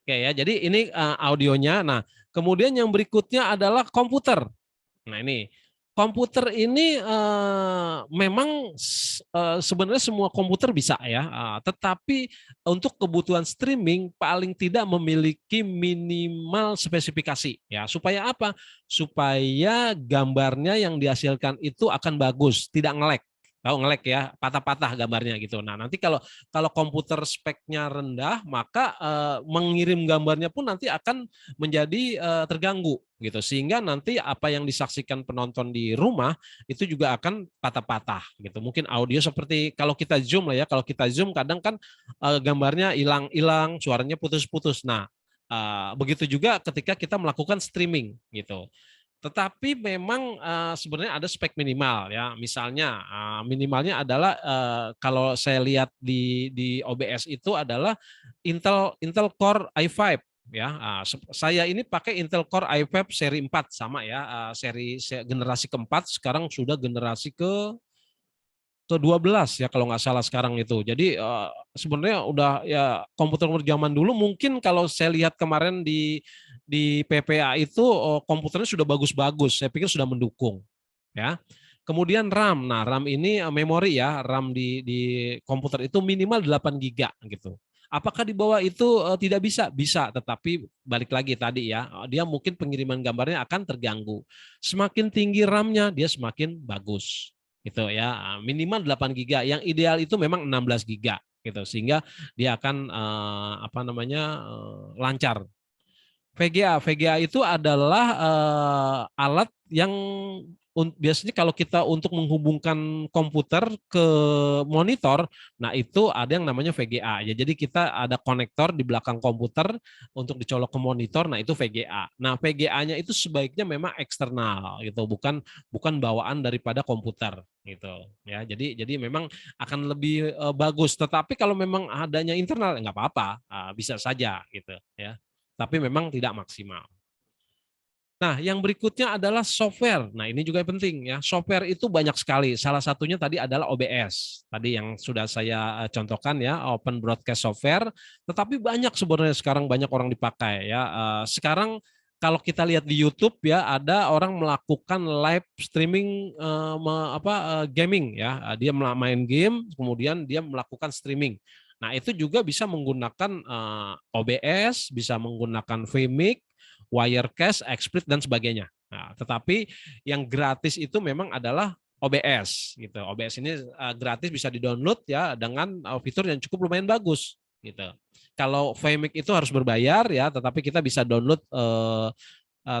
Speaker 4: Oke ya, jadi ini audionya. Nah, kemudian yang berikutnya adalah komputer. Nah, ini komputer ini memang sebenarnya semua komputer bisa ya, tetapi untuk kebutuhan streaming paling tidak memiliki minimal spesifikasi ya. Supaya apa? Supaya gambarnya yang dihasilkan itu akan bagus, tidak nge-lag. Tahu nge-lag ya, patah-patah gambarnya gitu. Nah, nanti kalau komputer speknya rendah, maka mengirim gambarnya pun nanti akan menjadi terganggu gitu, sehingga nanti apa yang disaksikan penonton di rumah itu juga akan patah-patah gitu. Mungkin audio seperti kalau kita zoom lah ya, kalau kita zoom kadang kan gambarnya hilang-hilang, suaranya putus-putus. Nah, begitu juga ketika kita melakukan streaming gitu. Tetapi memang sebenarnya ada spek minimal ya. Misalnya minimalnya adalah kalau saya lihat di OBS itu adalah Intel Core i5 ya. Saya ini pakai Intel Core i5 seri 4 sama ya, seri generasi keempat, sekarang sudah generasi ke-12 ya kalau nggak salah sekarang itu. Jadi sebenarnya udah ya komputer zaman dulu, mungkin kalau saya lihat kemarin di PPA itu komputernya sudah bagus-bagus. Saya pikir sudah mendukung ya. Kemudian RAM. Nah, RAM ini memori ya, RAM di komputer itu minimal 8 GB gitu. Apakah di bawah itu tidak bisa? Bisa, tetapi balik lagi tadi ya, dia mungkin pengiriman gambarnya akan terganggu. Semakin tinggi RAM-nya, dia semakin bagus gitu ya, minimal 8 GB, yang ideal itu memang 16 GB gitu, sehingga dia akan lancar. VGA itu adalah alat yang biasanya kalau kita untuk menghubungkan komputer ke monitor, nah itu ada yang namanya VGA. Ya, jadi kita ada konektor di belakang komputer untuk dicolok ke monitor, nah itu VGA. Nah, VGA-nya itu sebaiknya memang eksternal gitu, bukan bawaan daripada komputer gitu. Ya, jadi memang akan lebih bagus. Tetapi kalau memang adanya internal nggak apa-apa, bisa saja gitu ya. Tapi memang tidak maksimal. Nah, yang berikutnya adalah software. Nah, ini juga penting ya. Software itu banyak sekali. Salah satunya tadi adalah OBS. Tadi yang sudah saya contohkan ya, Open Broadcast Software. Tetapi banyak sebenarnya sekarang banyak orang dipakai ya. Sekarang kalau kita lihat di YouTube ya, ada orang melakukan live streaming gaming ya. Dia main game, kemudian dia melakukan streaming. Nah, itu juga bisa menggunakan OBS, bisa menggunakan Vmic, Wirecast, XSplit dan sebagainya. Nah, tetapi yang gratis itu memang adalah OBS gitu. OBS ini gratis, bisa di-download ya dengan fitur yang cukup lumayan bagus gitu. Kalau Vmic itu harus berbayar ya, tetapi kita bisa download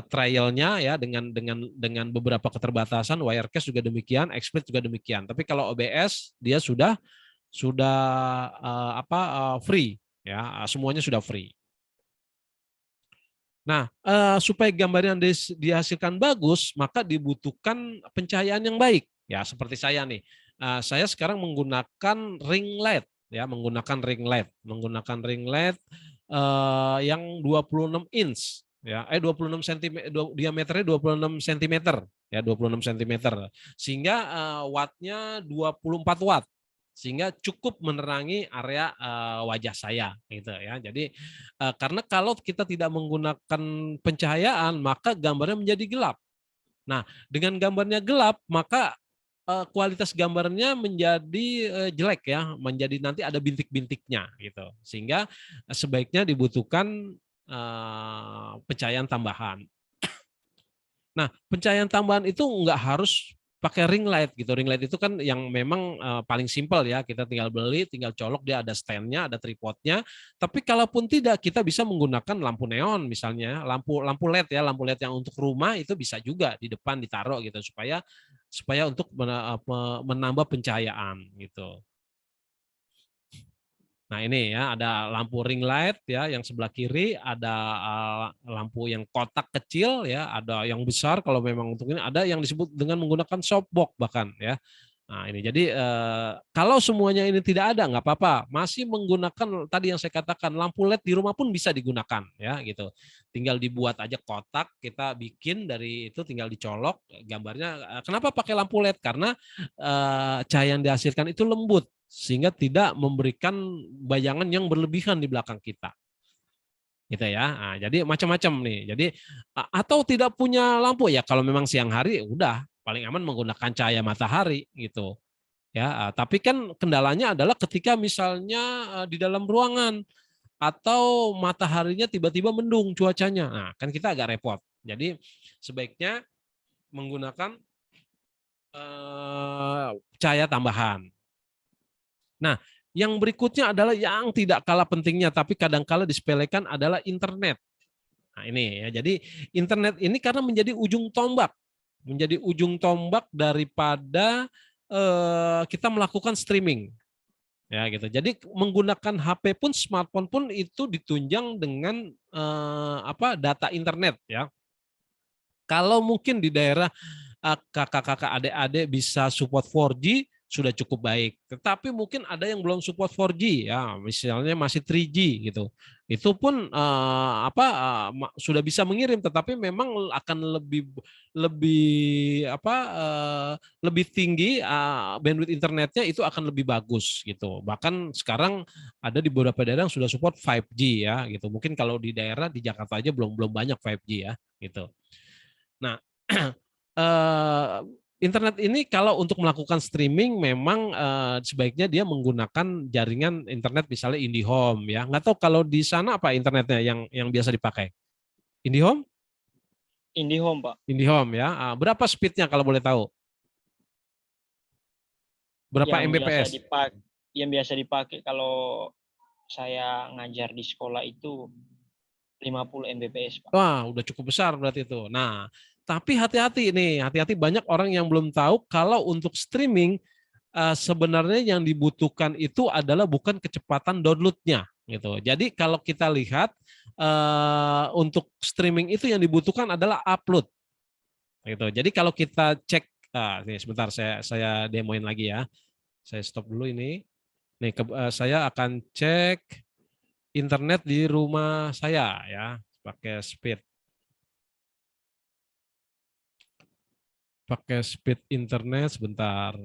Speaker 4: trialnya ya dengan beberapa keterbatasan. Wirecast juga demikian, XSplit juga demikian. Tapi kalau OBS dia sudah free ya, semuanya sudah free. Nah, supaya gambar yang dihasilkan bagus, maka dibutuhkan pencahayaan yang baik. Ya, seperti saya nih. Saya sekarang menggunakan ring light, ya, menggunakan ring light yang 26 inch, ya, 26 cm, diameternya 26 cm, ya, 26 cm, sehingga wattnya 24 watt. Sehingga cukup menerangi area wajah saya gitu ya. Jadi karena kalau kita tidak menggunakan pencahayaan maka gambarnya menjadi gelap. Nah, dengan gambarnya gelap maka kualitas gambarnya menjadi jelek ya, menjadi nanti ada bintik-bintiknya gitu. Sehingga sebaiknya dibutuhkan pencahayaan tambahan. Nah, pencahayaan tambahan itu nggak harus pakai ring light gitu. Ring light itu kan yang memang paling simpel ya. Kita tinggal beli, tinggal colok, dia ada stand-nya, ada tripodnya. Tapi kalaupun tidak, kita bisa menggunakan lampu neon misalnya, lampu LED ya, lampu LED yang untuk rumah itu bisa juga di depan ditaruh gitu supaya untuk menambah pencahayaan gitu. Nah, ini ya ada lampu ring light ya, yang sebelah kiri ada lampu yang kotak kecil ya, ada yang besar kalau memang untuk ini, ada yang disebut dengan menggunakan softbox bahkan ya. Nah, ini jadi kalau semuanya ini tidak ada nggak apa-apa, masih menggunakan tadi yang saya katakan lampu LED di rumah pun bisa digunakan ya gitu. Tinggal dibuat aja kotak, kita bikin dari itu tinggal dicolok gambarnya. Kenapa pakai lampu LED? Karena cahaya yang dihasilkan itu lembut sehingga tidak memberikan bayangan yang berlebihan di belakang kita. Gitu ya. Nah, jadi macam-macam nih. Jadi atau tidak punya lampu ya kalau memang siang hari udah paling aman menggunakan cahaya matahari gitu. Ya, tapi kan kendalanya adalah ketika misalnya di dalam ruangan atau mataharinya tiba-tiba mendung cuacanya. Nah, kan kita agak repot. Jadi sebaiknya menggunakan cahaya tambahan. Nah, yang berikutnya adalah yang tidak kalah pentingnya tapi kadang-kala disepelekan adalah internet. Nah, ini ya. Jadi internet ini karena menjadi ujung tombak daripada kita melakukan streaming. Ya gitu. Jadi menggunakan HP pun, smartphone pun itu ditunjang dengan data internet ya. Kalau mungkin di daerah kakak-kakak adik-adik bisa support 4G sudah cukup baik. Tetapi mungkin ada yang belum support 4G ya, misalnya masih 3G gitu. Itu pun sudah bisa mengirim, tetapi memang akan lebih tinggi bandwidth internetnya, itu akan lebih bagus gitu. Bahkan sekarang ada di beberapa daerah yang sudah support 5G ya gitu. Mungkin kalau di daerah di Jakarta aja belum banyak 5G ya gitu. Nah, internet ini kalau untuk melakukan streaming memang sebaiknya dia menggunakan jaringan internet misalnya IndiHome ya. Nggak tahu kalau di sana apa internetnya yang biasa dipakai? IndiHome?
Speaker 2: IndiHome, Pak.
Speaker 4: IndiHome ya. Berapa speednya kalau boleh tahu? Berapa Mbps?
Speaker 2: Yang biasa dipakai kalau saya ngajar di sekolah itu 50 Mbps, Pak.
Speaker 4: Wah, udah cukup besar berarti itu. Nah, Tapi hati-hati nih, hati-hati banyak orang yang belum tahu kalau untuk streaming sebenarnya yang dibutuhkan itu adalah bukan kecepatan downloadnya gitu. Jadi kalau kita lihat untuk streaming itu yang dibutuhkan adalah upload gitu. Jadi kalau kita cek, nih sebentar saya demoin lagi ya. Saya stop dulu ini. Nih saya akan cek internet di rumah saya ya, pakai speed. Pakai speed internet sebentar.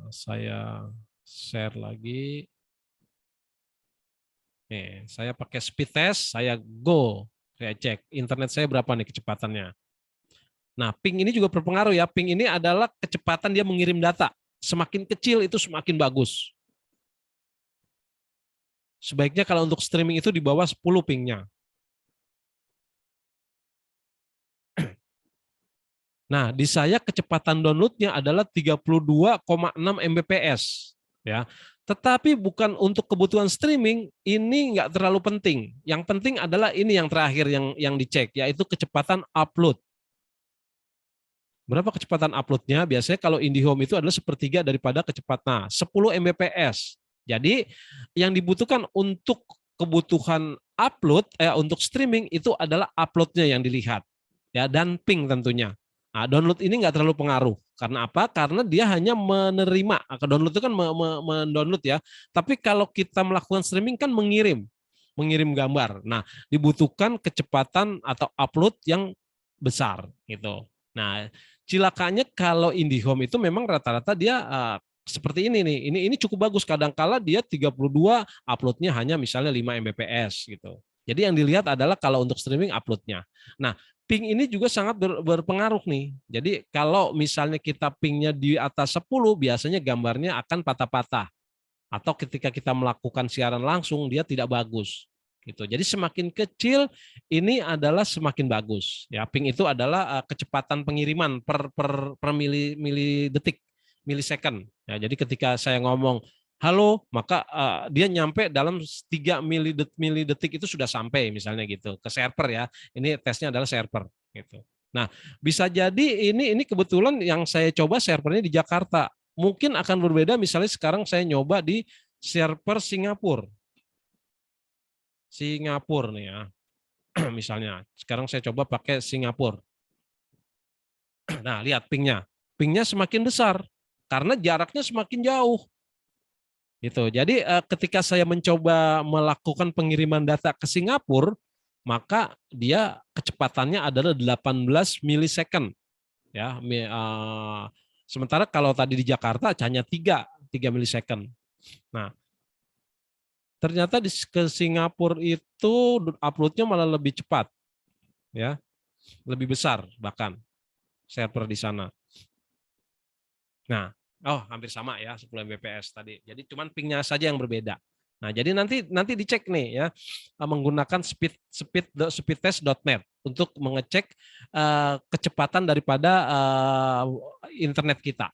Speaker 4: Saya share lagi. Nih, saya pakai speed test, saya go. Saya cek internet saya berapa nih kecepatannya. Nah, ping ini juga berpengaruh ya. Ping ini adalah kecepatan dia mengirim data. Semakin kecil itu semakin bagus. Sebaiknya kalau untuk streaming itu di bawah 10 pingnya. Nah, di saya kecepatan downloadnya adalah 32,6 Mbps. Ya. Tetapi bukan untuk kebutuhan streaming, ini nggak terlalu penting. Yang penting adalah ini yang terakhir yang dicek, yaitu kecepatan upload. Berapa kecepatan uploadnya? Biasanya kalau IndiHome itu adalah sepertiga daripada kecepatan 10 Mbps. Jadi yang dibutuhkan untuk kebutuhan upload, untuk streaming itu adalah uploadnya yang dilihat, ya, dan ping tentunya. Nah, download ini nggak terlalu pengaruh. Karena apa? Karena dia hanya menerima. Download itu kan mendownload ya. Tapi kalau kita melakukan streaming kan mengirim gambar. Nah, dibutuhkan kecepatan atau upload yang besar gitu. Nah, cilakanya kalau IndiHome itu memang rata-rata dia seperti ini nih. Ini cukup bagus. Kadang-kala dia 32, uploadnya hanya misalnya 5 Mbps gitu. Jadi yang dilihat adalah kalau untuk streaming uploadnya. Nah, ping ini juga sangat berpengaruh nih. Jadi kalau misalnya kita pingnya di atas 10, biasanya gambarnya akan patah-patah. Atau ketika kita melakukan siaran langsung, dia tidak bagus. Gitu. Jadi semakin kecil ini adalah semakin bagus. Ya, ping itu adalah kecepatan pengiriman per milisecond. Ya, jadi ketika saya ngomong halo, maka dia nyampe dalam 3 milidetik itu sudah sampai misalnya gitu ke server ya. Ini tesnya adalah server gitu. Nah, bisa jadi ini kebetulan yang saya coba servernya di Jakarta. Mungkin akan berbeda misalnya sekarang saya nyoba di server Singapura. Singapura nih ya. Misalnya, sekarang saya coba pakai Singapura. Nah, lihat pingnya. Pingnya semakin besar karena jaraknya semakin jauh. Gitu. Jadi ketika saya mencoba melakukan pengiriman data ke Singapura, maka dia kecepatannya adalah 18 milisecond. Ya, sementara kalau tadi di Jakarta hanya 3 milisecond. Nah, ternyata ke Singapura itu uploadnya malah lebih cepat, ya, lebih besar bahkan server di sana. Nah, hampir sama ya 10 Mbps tadi. Jadi cuman pingnya saja yang berbeda. Nah, jadi nanti dicek nih ya menggunakan speedtest.net untuk mengecek kecepatan daripada internet kita.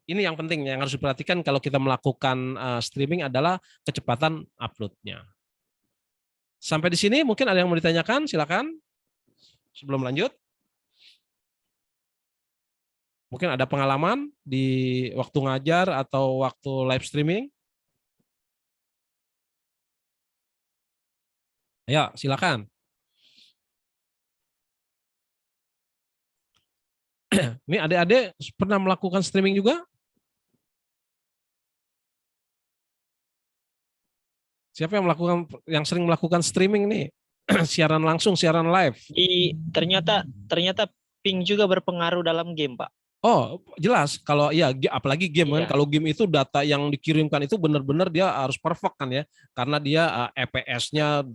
Speaker 4: Ini yang penting yang harus diperhatikan kalau kita melakukan streaming adalah kecepatan uploadnya. Sampai di sini mungkin ada yang mau ditanyakan, silakan. Sebelum lanjut. Mungkin ada pengalaman di waktu ngajar atau waktu live streaming. Ayo, silakan. Ini adik-adik pernah melakukan streaming juga? Siapa yang sering melakukan streaming nih? Siaran langsung, siaran live.
Speaker 2: Ternyata ping juga berpengaruh dalam game, Pak.
Speaker 4: Oh, jelas. Kalau ya apalagi game kan, kalau game itu data yang dikirimkan itu benar-benar dia harus perfect kan ya. Karena dia EPS-nya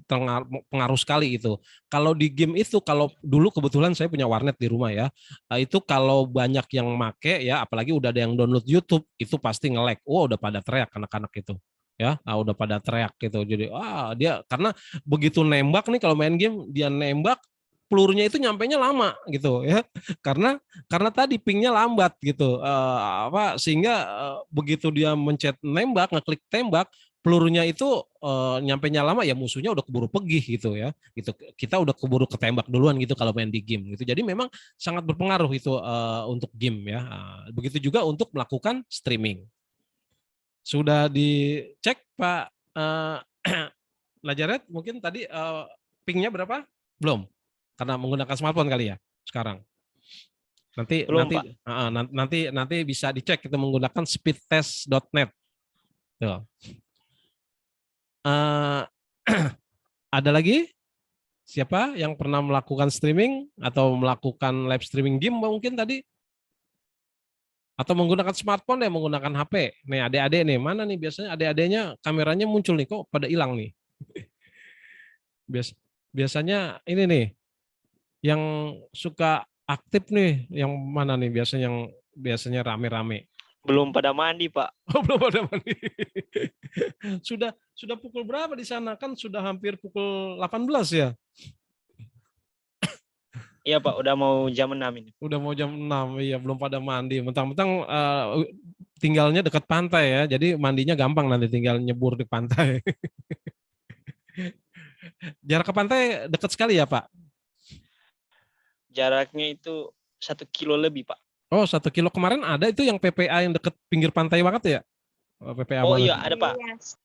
Speaker 4: pengaruh sekali itu. Kalau di game itu, kalau dulu kebetulan saya punya warnet di rumah ya. Itu kalau banyak yang make ya, apalagi udah ada yang download YouTube, itu pasti nge-lag. Udah pada teriak anak-anak itu. Ya, udah pada teriak gitu. Jadi dia karena begitu nembak nih, kalau main game dia nembak pelurunya itu nyampainya lama gitu ya, karena tadi pingnya lambat gitu, sehingga begitu dia mencet nembak, ngeklik tembak, pelurunya itu nyampenya lama ya musuhnya udah keburu pergi gitu ya. Gitu. Kita udah keburu ketembak duluan gitu kalau main di game gitu. Jadi memang sangat berpengaruh itu untuk game ya. Begitu juga untuk melakukan streaming. Sudah dicek Pak Najaret mungkin tadi pingnya berapa? Belum. Karena menggunakan smartphone kali ya sekarang. Nanti
Speaker 2: Belum,
Speaker 4: nanti
Speaker 2: Pak.
Speaker 4: nanti bisa dicek kita menggunakan speedtest.net. Tuh. Ada lagi? Siapa yang pernah melakukan streaming atau melakukan live streaming game mungkin tadi? Atau menggunakan smartphone ya, menggunakan HP. Nih adik-adik nih, mana nih biasanya adik-adiknya kameranya muncul nih, kok pada hilang nih. Biasanya ini nih, yang suka aktif nih, yang mana nih biasanya rame-rame.
Speaker 2: Belum pada mandi, Pak.
Speaker 4: Oh, belum ada mandi. Sudah pukul berapa di sana? Kan sudah hampir pukul 18 ya?
Speaker 2: Iya, Pak, udah mau jam 6 ini.
Speaker 4: Udah mau jam 6, iya belum pada mandi. Mentang-mentang tinggalnya dekat pantai ya, jadi mandinya gampang nanti tinggal nyebur di pantai. Jarak ke pantai dekat sekali ya Pak?
Speaker 2: Jaraknya itu 1 kilo lebih, Pak.
Speaker 4: Oh 1 kilo, kemarin ada itu yang PPA yang dekat pinggir pantai banget ya? PPA
Speaker 2: Oh
Speaker 4: banget.
Speaker 2: iya, ada, Pak.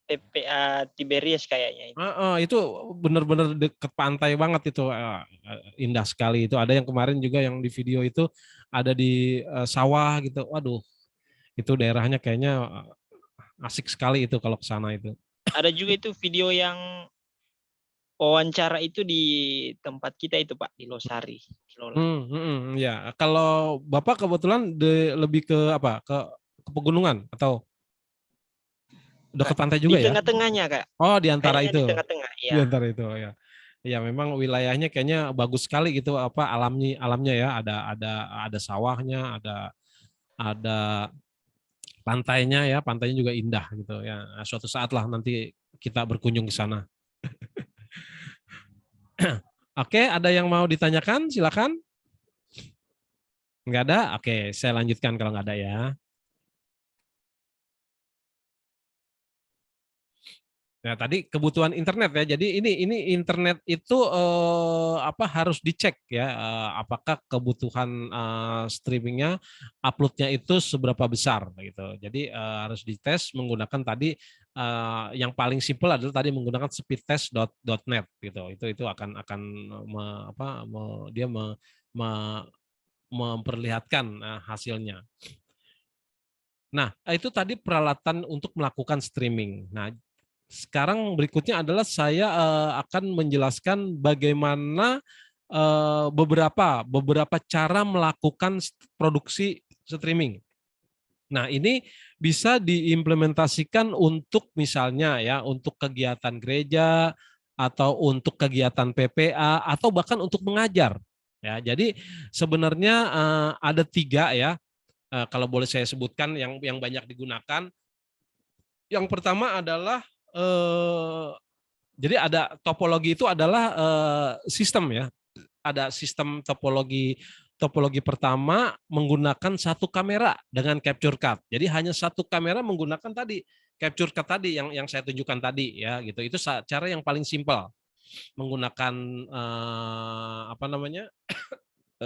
Speaker 2: PPA Tiberias kayaknya itu.
Speaker 4: Itu benar-benar deket pantai banget itu, indah sekali itu. Ada yang kemarin juga yang di video itu ada di sawah gitu. Waduh, itu daerahnya kayaknya asik sekali itu kalau ke sana itu.
Speaker 2: Ada juga itu video yang wawancara itu di tempat kita itu, Pak, di Losari.
Speaker 4: Ya, kalau Bapak kebetulan lebih ke apa? Ke pegunungan atau udah ke pantai juga
Speaker 2: di
Speaker 4: ya?
Speaker 2: tengah-tengahnya, Kak.
Speaker 4: Oh, di antara
Speaker 2: Kayaknya
Speaker 4: itu.
Speaker 2: di tengah-tengah,
Speaker 4: Di
Speaker 2: ya.
Speaker 4: antara itu ya. Ya memang wilayahnya kayaknya bagus sekali gitu apa alamnya ya, ada sawahnya, ada pantainya ya, pantainya juga indah gitu ya. Nah, suatu saat lah nanti kita berkunjung ke sana. Oke, ada yang mau ditanyakan? Silakan. Enggak ada? Oke, saya lanjutkan kalau enggak ada ya. Nah, tadi kebutuhan internet ya. Jadi ini internet itu harus dicek ya, apakah kebutuhan streamingnya, uploadnya itu seberapa besar gitu. Jadi harus dites menggunakan tadi yang paling simpel adalah tadi menggunakan speedtest.net gitu. Itu akan memperlihatkan hasilnya. Nah, itu tadi peralatan untuk melakukan streaming. Nah, sekarang berikutnya adalah saya akan menjelaskan bagaimana beberapa cara melakukan produksi streaming. Nah, ini bisa diimplementasikan untuk misalnya ya untuk kegiatan gereja atau untuk kegiatan PPA atau bahkan untuk mengajar. Ya, jadi sebenarnya ada 3 ya. Kalau boleh saya sebutkan yang banyak digunakan. Yang pertama adalah jadi ada topologi itu adalah sistem ya. Ada sistem topologi pertama menggunakan satu kamera dengan capture card. Jadi hanya satu kamera menggunakan tadi capture card tadi yang saya tunjukkan tadi ya gitu. Itu cara yang paling simpel menggunakan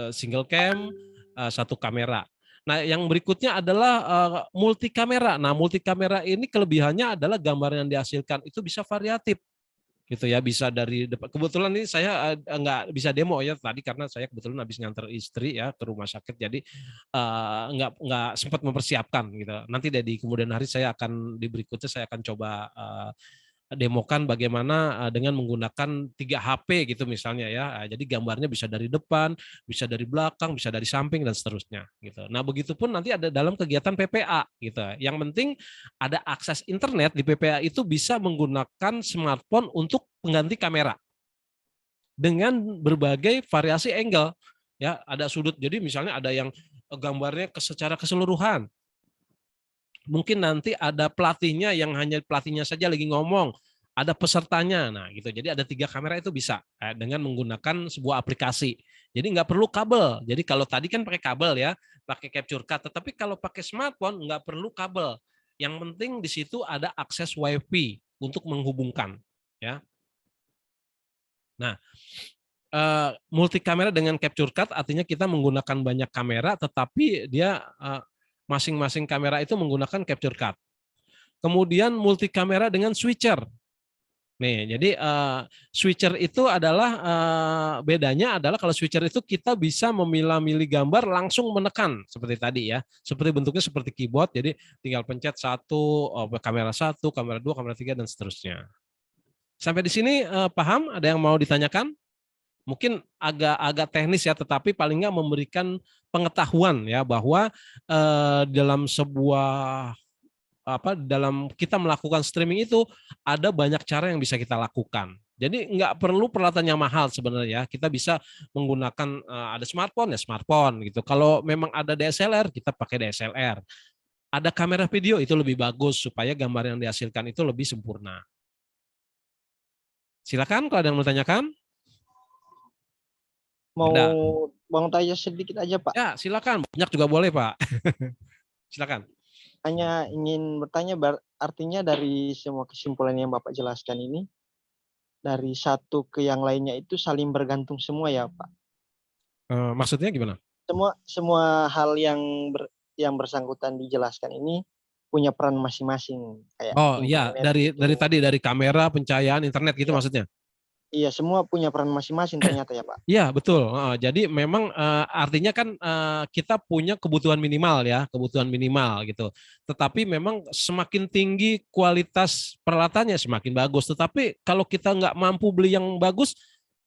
Speaker 4: single cam, satu kamera. Nah, yang berikutnya adalah multi kamera. Nah, multi kamera ini kelebihannya adalah gambar yang dihasilkan itu bisa variatif. Gitu ya, bisa dari depan. Kebetulan ini saya nggak bisa demo ya tadi karena saya kebetulan habis nganter istri ya ke rumah sakit, jadi nggak sempat mempersiapkan gitu. Nanti di kemudian hari saya akan di berikutnya saya akan coba demokan bagaimana dengan menggunakan 3 HP gitu misalnya ya. Jadi gambarnya bisa dari depan, bisa dari belakang, bisa dari samping dan seterusnya gitu. Nah, begitupun nanti ada dalam kegiatan PPA gitu. Yang penting ada akses internet di PPA itu bisa menggunakan smartphone untuk pengganti kamera dengan berbagai variasi angle ya, ada sudut. Jadi misalnya ada yang gambarnya secara keseluruhan. Mungkin nanti ada pelatihnya yang hanya pelatihnya saja lagi ngomong, ada pesertanya, nah gitu. Jadi ada 3 kamera itu bisa dengan menggunakan sebuah aplikasi. Jadi nggak perlu kabel. Jadi kalau tadi kan pakai kabel ya, pakai capture card. Tetapi kalau pakai smartphone nggak perlu kabel. Yang penting di situ ada akses WiFi. untuk menghubungkan, ya. Nah, multi kamera dengan capture card artinya kita menggunakan banyak kamera, tetapi dia masing-masing kamera itu menggunakan capture card. Kemudian multi kamera dengan switcher. Nih, jadi switcher itu adalah bedanya adalah kalau switcher itu kita bisa memilah-milih gambar langsung menekan seperti tadi ya, seperti bentuknya seperti keyboard. Jadi tinggal pencet kamera 1, kamera 2, kamera 3 dan seterusnya. Sampai di sini paham? Ada yang mau ditanyakan? Mungkin agak teknis ya, tetapi paling nggak memberikan pengetahuan ya bahwa dalam sebuah dalam kita melakukan streaming itu ada banyak cara yang bisa kita lakukan. Jadi nggak perlu peralatan yang mahal sebenarnya. Kita bisa menggunakan ada smartphone ya smartphone gitu. Kalau memang ada DSLR kita pakai DSLR. Ada kamera video itu lebih bagus supaya gambar yang dihasilkan itu lebih sempurna. Silakan kalau ada yang mau tanyakan.
Speaker 6: Mau tanya sedikit aja Pak.
Speaker 4: Ya silakan. Banyak juga boleh Pak. Silakan.
Speaker 6: Hanya ingin bertanya, artinya dari semua kesimpulan yang Bapak jelaskan ini, dari satu ke yang lainnya itu saling bergantung semua ya Pak?
Speaker 4: Maksudnya gimana?
Speaker 6: Semua hal yang bersangkutan dijelaskan ini punya peran masing-masing.
Speaker 4: Oh iya, dari kamera, pencahayaan, internet gitu ya. Maksudnya?
Speaker 6: Iya, semua punya peran masing-masing ternyata ya Pak.
Speaker 4: Iya betul. Jadi memang artinya kan kita punya kebutuhan minimal ya, kebutuhan minimal gitu. Tetapi memang semakin tinggi kualitas peralatannya semakin bagus. Tetapi kalau kita nggak mampu beli yang bagus,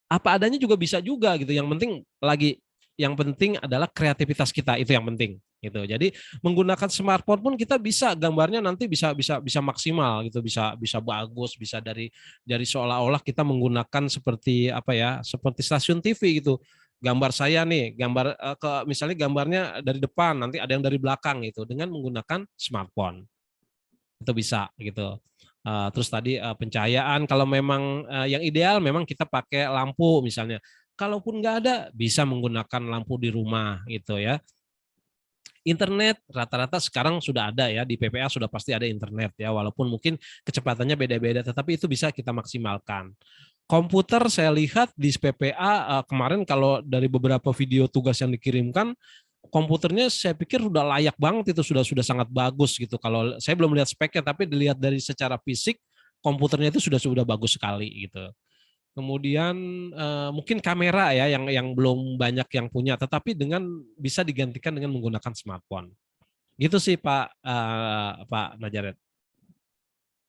Speaker 4: apa adanya juga bisa juga gitu. Yang penting adalah kreativitas kita, itu yang penting gitu. Jadi menggunakan smartphone pun kita bisa gambarnya nanti bisa maksimal gitu, bisa bagus, bisa dari seolah-olah kita menggunakan seperti seperti stasiun TV gitu. Gambar saya nih, misalnya gambarnya dari depan, nanti ada yang dari belakang gitu dengan menggunakan smartphone. Itu bisa gitu. Terus tadi pencahayaan kalau memang yang ideal memang kita pakai lampu misalnya. Kalaupun nggak ada, bisa menggunakan lampu di rumah gitu ya. Internet rata-rata sekarang sudah ada ya, di PPA sudah pasti ada internet ya, walaupun mungkin kecepatannya beda-beda, tetapi itu bisa kita maksimalkan. Komputer saya lihat di PPA kemarin kalau dari beberapa video tugas yang dikirimkan, komputernya saya pikir sudah layak banget, itu sudah sangat bagus gitu. Kalau saya belum lihat speknya, tapi dilihat dari secara fisik, komputernya itu sudah bagus sekali gitu. Kemudian mungkin kamera ya yang belum banyak yang punya, tetapi bisa digantikan dengan menggunakan smartphone. Gitu sih Pak Najaret.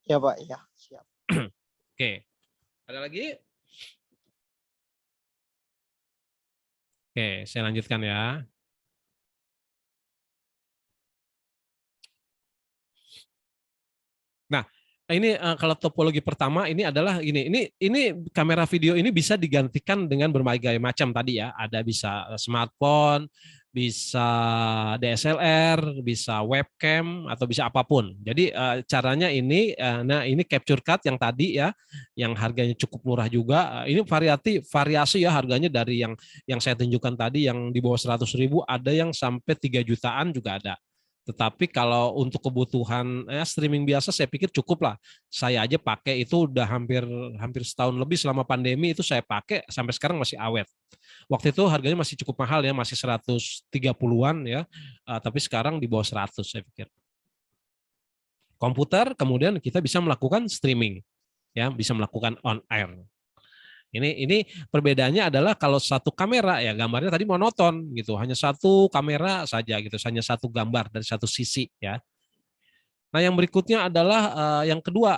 Speaker 6: Ya Pak, ya siap.
Speaker 4: Oke, ada lagi? Oke, saya lanjutkan ya. Nah, ini kalau topologi pertama ini adalah ini kamera video ini bisa digantikan dengan berbagai macam tadi ya. Ada bisa smartphone, bisa DSLR, bisa webcam atau bisa apapun. Jadi caranya ini ini capture card yang tadi ya, yang harganya cukup murah juga. Ini variasi ya harganya dari yang saya tunjukkan tadi yang di bawah 100.000, ada yang sampai 3 jutaan juga ada. Tetapi kalau untuk kebutuhan streaming biasa saya pikir cukup lah. Saya aja pakai itu udah hampir setahun lebih selama pandemi, itu saya pakai sampai sekarang masih awet. Waktu itu harganya masih cukup mahal ya, masih 130-an ya. Tapi sekarang di bawah 100 saya pikir. Komputer kemudian kita bisa melakukan streaming ya, bisa melakukan on air. Ini perbedaannya adalah kalau satu kamera ya gambarnya tadi monoton gitu, hanya satu kamera saja gitu, hanya satu gambar dari satu sisi ya. Nah, yang berikutnya adalah yang kedua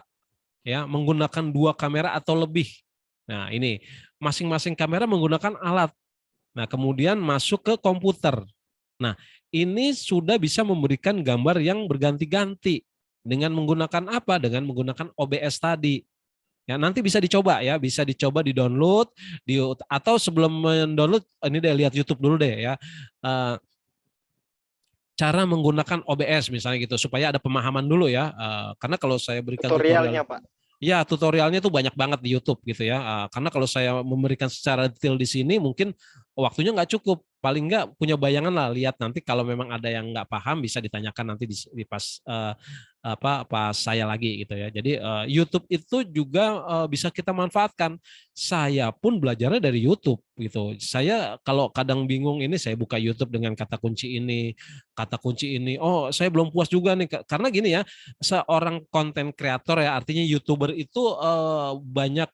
Speaker 4: ya, menggunakan 2 kamera atau lebih. Nah, ini masing-masing kamera menggunakan alat. Nah, kemudian masuk ke komputer. Nah, ini sudah bisa memberikan gambar yang berganti-ganti dengan menggunakan apa? Dengan menggunakan OBS tadi. Ya, nanti bisa dicoba ya, bisa dicoba di-download atau sebelum mendownload ini deh lihat YouTube dulu deh ya. Cara menggunakan OBS misalnya gitu supaya ada pemahaman dulu ya. Karena kalau saya berikan
Speaker 6: tutorialnya Pak.
Speaker 4: Ya, tutorialnya tuh banyak banget di YouTube gitu ya. Karena kalau saya memberikan secara detail di sini mungkin waktunya nggak cukup. paling nggak punya bayangan lah, lihat nanti kalau memang ada yang nggak paham bisa ditanyakan nanti di pas pas saya lagi gitu ya. Jadi YouTube itu juga bisa kita manfaatkan. Saya pun belajarnya dari YouTube gitu. Saya kalau kadang bingung ini, saya buka YouTube dengan kata kunci ini, kata kunci ini. Oh, saya belum puas juga nih karena gini ya, seorang konten kreator ya, artinya YouTuber itu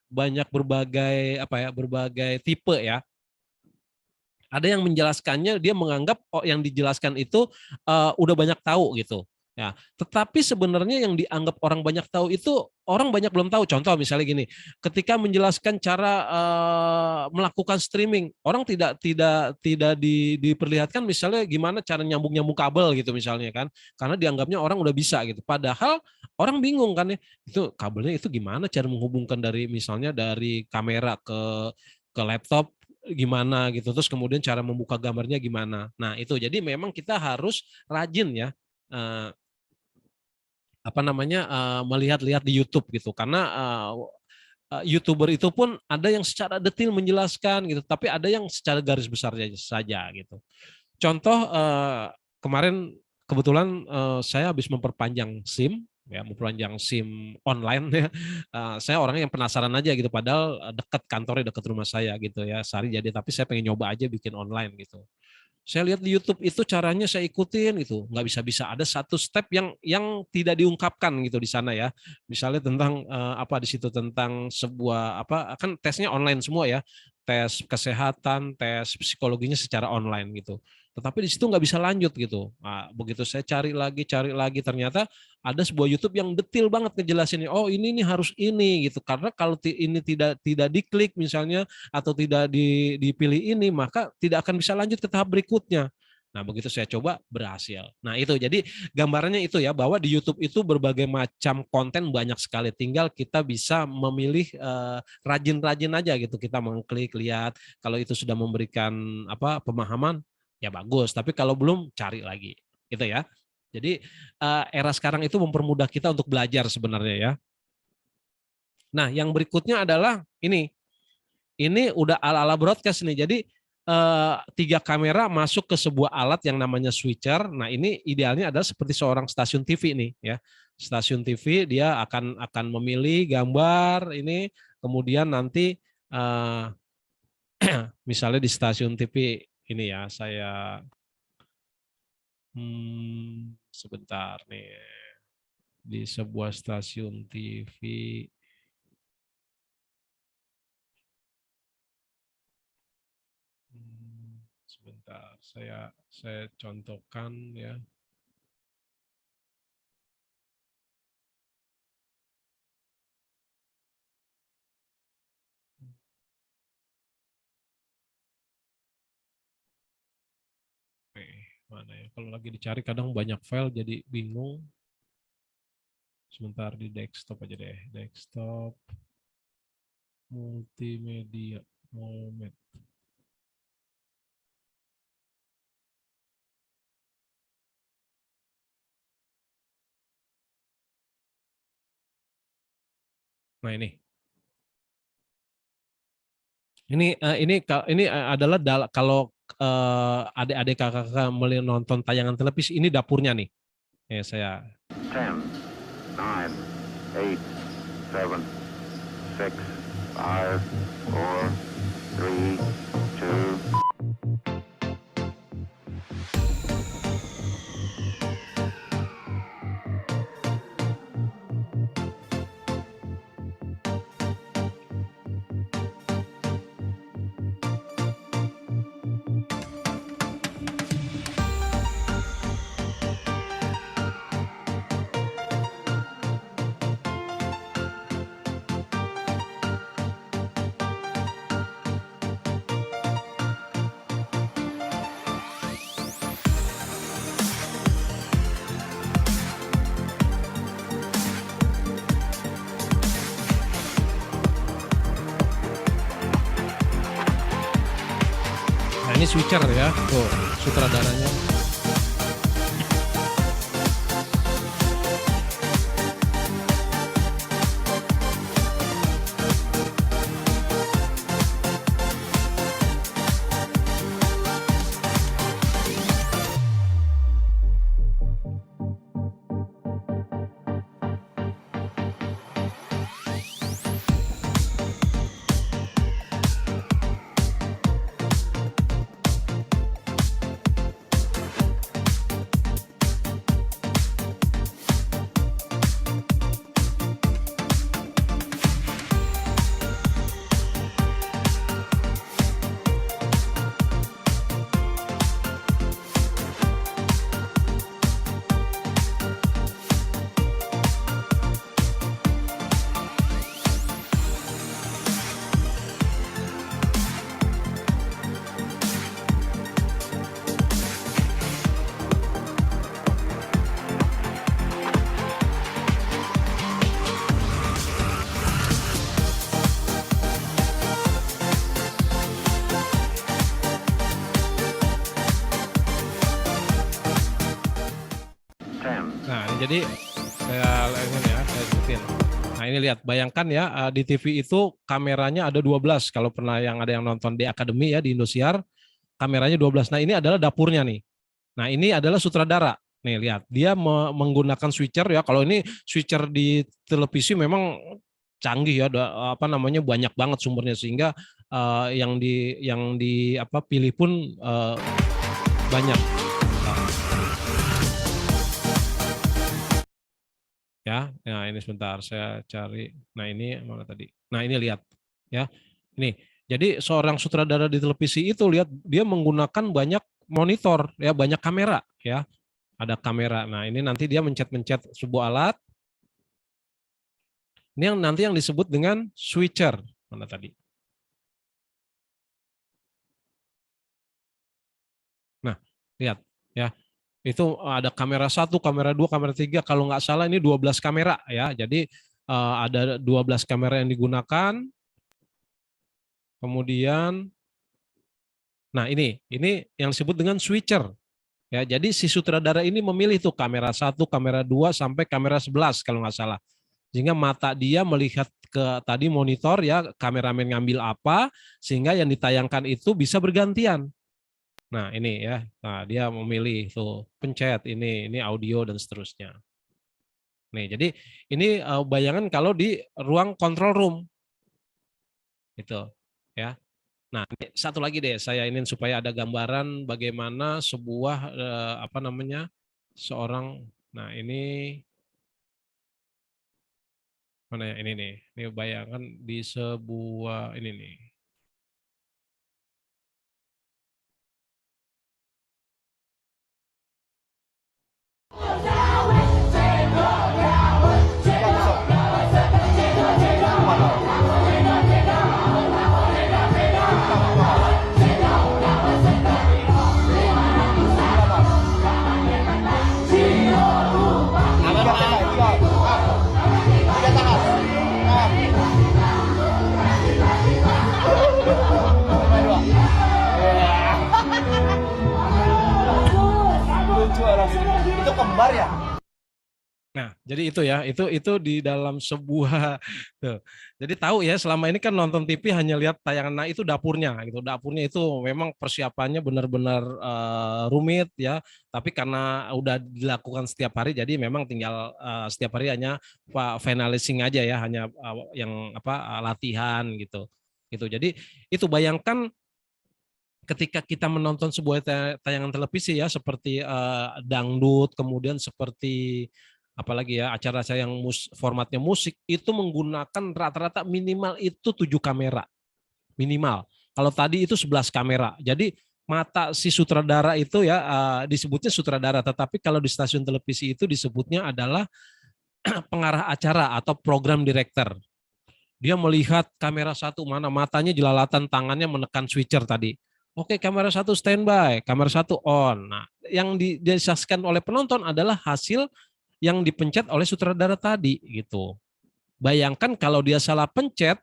Speaker 4: banyak berbagai berbagai tipe ya. Ada yang menjelaskannya, dia menganggap yang dijelaskan itu udah banyak tahu gitu. Ya, tetapi sebenarnya yang dianggap orang banyak tahu itu orang banyak belum tahu. Contoh misalnya gini, ketika menjelaskan cara melakukan streaming, orang tidak diperlihatkan misalnya gimana cara nyambung kabel gitu misalnya kan, karena dianggapnya orang udah bisa gitu. Padahal orang bingung kan ya, itu kabelnya itu gimana cara menghubungkan dari misalnya dari kamera ke laptop gimana gitu, terus kemudian cara membuka gambarnya gimana. Nah itu jadi memang kita harus rajin ya melihat-lihat di YouTube gitu, karena YouTuber itu pun ada yang secara detail menjelaskan gitu, tapi ada yang secara garis besar saja gitu. Contoh kemarin kebetulan saya habis memperpanjang SIM online ya. Saya orangnya yang penasaran aja gitu, padahal kantornya dekat rumah saya gitu ya, sehari jadi, tapi saya pengen nyoba aja bikin online gitu. Saya lihat di YouTube itu caranya saya ikutin gitu, nggak bisa ada satu step yang tidak diungkapkan gitu di sana ya. Misalnya tentang di situ tentang sebuah kan tesnya online semua ya, tes kesehatan, tes psikologinya secara online gitu. Tetapi di situ nggak bisa lanjut gitu. Nah, begitu saya cari lagi, ternyata ada sebuah YouTube yang detail banget ngejelasin, oh ini harus ini gitu. Karena kalau ini tidak diklik misalnya atau tidak dipilih ini, maka tidak akan bisa lanjut ke tahap berikutnya. Nah, begitu saya coba berhasil. Nah, itu jadi gambarannya itu ya, bahwa di YouTube itu berbagai macam konten banyak sekali. Tinggal kita bisa memilih rajin-rajin aja gitu. Kita mengklik, lihat, kalau itu sudah memberikan pemahaman, ya bagus, tapi kalau belum cari lagi gitu ya. Jadi era sekarang itu mempermudah kita untuk belajar sebenarnya ya. Nah, yang berikutnya adalah ini udah ala-ala broadcast nih. Jadi 3 kamera masuk ke sebuah alat yang namanya switcher. Nah, ini idealnya adalah seperti seorang stasiun TV nih ya. Stasiun TV dia akan memilih gambar ini, kemudian nanti misalnya di stasiun TV ini ya, saya sebentar nih, di sebuah stasiun TV sebentar, saya contohkan ya. Mana ya? Kalau lagi dicari kadang banyak file jadi bingung. Sebentar, di desktop aja deh. Desktop multimedia moment. Nah, ini adalah kalau adik-adik kakak nonton tayangan televisi, ini dapurnya nih. Ya, saya
Speaker 7: 10, 9, 8, 7, 6, 5, 4, 3, 2.
Speaker 4: ini switcher ya, tuh sutradaranya. Jadi saya ini ya, saya sebutin. Nah ini lihat, bayangkan ya di TV itu kameranya ada 12. Kalau pernah ada yang nonton di Akademi ya di Indosiar, kameranya 12. Nah ini adalah dapurnya nih. Nah ini adalah sutradara. Nih lihat, dia menggunakan switcher ya. Kalau ini switcher di televisi memang canggih ya, apa namanya, banyak banget sumbernya, sehingga yang di apa pilih pun banyak. Ya, nah ini sebentar saya cari. Nah ini mana tadi? Nah ini lihat ya. Ini jadi seorang sutradara di televisi itu lihat dia menggunakan banyak monitor ya, banyak kamera ya. Ada kamera. Nah ini nanti dia mencet-mencet sebuah alat. Ini yang nanti yang disebut dengan switcher. Mana tadi? Nah lihat ya. Itu ada kamera 1, kamera 2, kamera 3, kalau nggak salah ini 12 kamera ya. Jadi ada 12 kamera yang digunakan. Kemudian nah ini yang disebut dengan switcher. Ya, jadi si sutradara ini memilih tuh kamera 1, kamera 2 sampai kamera 11 kalau nggak salah. Sehingga mata dia melihat ke tadi monitor ya, kameramen ngambil apa sehingga yang ditayangkan itu bisa bergantian. Nah ini ya, nah dia memilih tuh pencet ini audio dan seterusnya. Nih jadi ini bayangan kalau di ruang control room, itu ya. Nah ini satu lagi deh, saya ingin supaya ada gambaran bagaimana sebuah apa namanya seorang. Nah ini mana ya, ini nih, ini bayangan di sebuah ini nih.
Speaker 8: Itu kembar ya?
Speaker 4: Nah, jadi itu ya, itu di dalam sebuah tuh. Jadi tahu ya, selama ini kan nonton TV hanya lihat tayangan, nah itu dapurnya gitu. Dapurnya itu memang persiapannya benar-benar rumit ya, tapi karena udah dilakukan setiap hari jadi memang tinggal setiap hari hanya finalizing aja ya, hanya yang apa latihan gitu. Gitu. Jadi itu bayangkan ketika kita menonton sebuah tayangan televisi ya, seperti dangdut, kemudian seperti apalagi ya acara-acara yang formatnya musik, itu menggunakan rata-rata minimal itu 7 kamera minimal. Kalau tadi itu 11 kamera. Jadi mata si sutradara itu ya disebutnya sutradara, tetapi kalau di stasiun televisi itu disebutnya adalah pengarah acara atau program director. Dia melihat kamera 1 mana, matanya jelalatan, tangannya menekan switcher tadi. Oke, kamera 1 standby, kamera 1 on. Nah, yang disaksikan oleh penonton adalah hasil yang dipencet oleh sutradara tadi gitu. Bayangkan kalau dia salah pencet,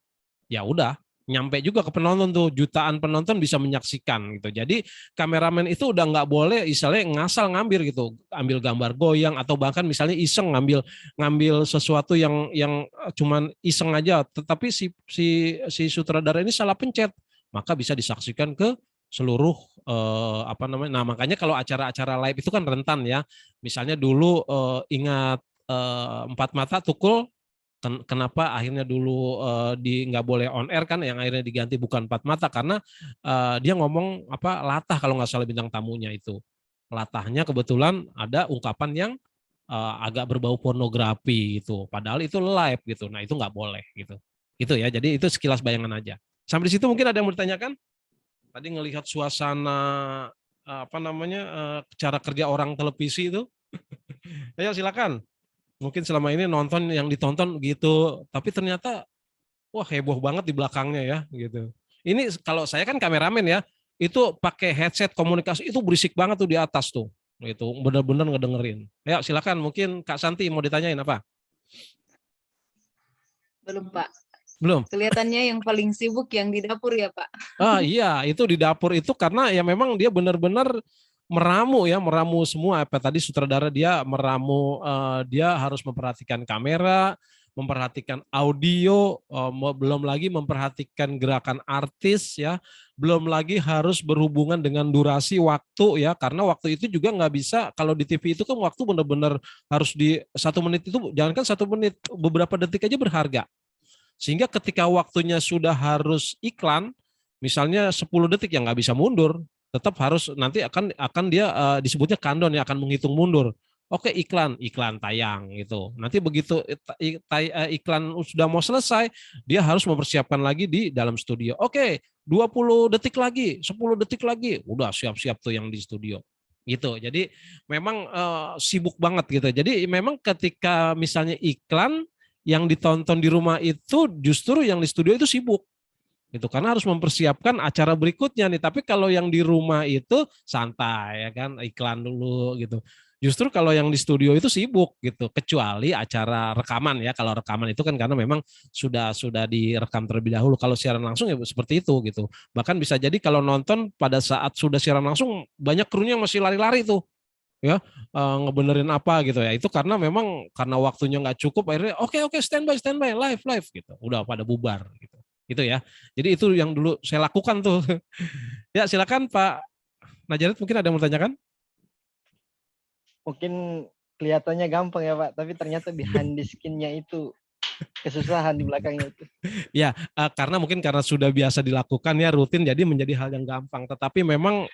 Speaker 4: ya udah nyampe juga ke penonton tuh, jutaan penonton bisa menyaksikan gitu. Jadi kameramen itu udah nggak boleh misalnya ngasal ngambil gitu, ambil gambar goyang atau bahkan misalnya iseng ngambil sesuatu yang cuman iseng aja, tetapi si sutradara ini salah pencet, maka bisa disaksikan ke seluruh apa namanya. Nah, makanya kalau acara-acara live itu kan rentan ya. Misalnya dulu ingat Empat Mata Tukul, kenapa akhirnya dulu nggak boleh on air kan, yang akhirnya diganti bukan Empat Mata karena dia ngomong apa latah kalau nggak salah bintang tamunya itu. Latahnya kebetulan ada ungkapan yang agak berbau pornografi gitu. Padahal itu live gitu. Nah, itu nggak boleh gitu. Gitu ya. Jadi itu sekilas bayangan aja. Sampai di situ mungkin ada yang bertanyakan? Tadi ngelihat suasana apa namanya cara kerja orang televisi itu. Ayo silakan. Mungkin selama ini nonton yang ditonton gitu, tapi ternyata wah heboh banget di belakangnya ya gitu. Ini kalau saya kan kameramen ya, itu pakai headset komunikasi itu berisik banget tuh di atas tuh. Gitu, bener-bener ngedengerin. Ayo silakan, mungkin Kak Santi mau ditanyain apa?
Speaker 3: Belum, Pak.
Speaker 4: Belum.
Speaker 3: Kelihatannya yang paling sibuk yang di dapur ya, Pak.
Speaker 4: Ah iya, itu di dapur itu karena ya memang dia benar-benar meramu ya, meramu semua. Apa tadi sutradara dia meramu, dia harus memperhatikan kamera, memperhatikan audio, belum lagi memperhatikan gerakan artis ya, belum lagi harus berhubungan dengan durasi waktu ya, karena waktu itu juga nggak bisa, kalau di TV itu kan waktu benar-benar harus di 1 menit itu, jangankan 1 menit, beberapa detik aja berharga. Sehingga ketika waktunya sudah harus iklan, misalnya 10 detik yang nggak bisa mundur, tetap harus nanti akan dia disebutnya countdown ya, akan menghitung mundur. Oke, iklan tayang gitu. Nanti begitu iklan sudah mau selesai, dia harus mempersiapkan lagi di dalam studio. Oke, 20 detik lagi, 10 detik lagi, udah siap-siap tuh yang di studio. Gitu. Jadi memang sibuk banget gitu. Jadi memang ketika misalnya iklan yang ditonton di rumah itu justru yang di studio itu sibuk. Gitu, karena harus mempersiapkan acara berikutnya nih. Tapi kalau yang di rumah itu santai ya kan, iklan dulu gitu. Justru kalau yang di studio itu sibuk gitu, kecuali acara rekaman ya. Kalau rekaman itu kan karena memang sudah direkam terlebih dahulu. Kalau siaran langsung ya seperti itu gitu. Bahkan bisa jadi kalau nonton pada saat sudah siaran langsung banyak krunya yang masih lari-lari tuh ya, ngebenerin apa gitu ya. Itu karena memang karena waktunya nggak cukup, akhirnya oke standby live gitu. Udah pada bubar gitu. Gitu ya. Jadi itu yang dulu saya lakukan tuh. Ya silakan Pak Najarit, mungkin ada yang mau tanyakan?
Speaker 6: Mungkin kelihatannya gampang ya Pak, tapi ternyata behind the skin-nya itu kesusahan di belakangnya itu.
Speaker 4: Ya, karena mungkin karena sudah biasa dilakukan ya, rutin, jadi menjadi hal yang gampang. Tetapi memang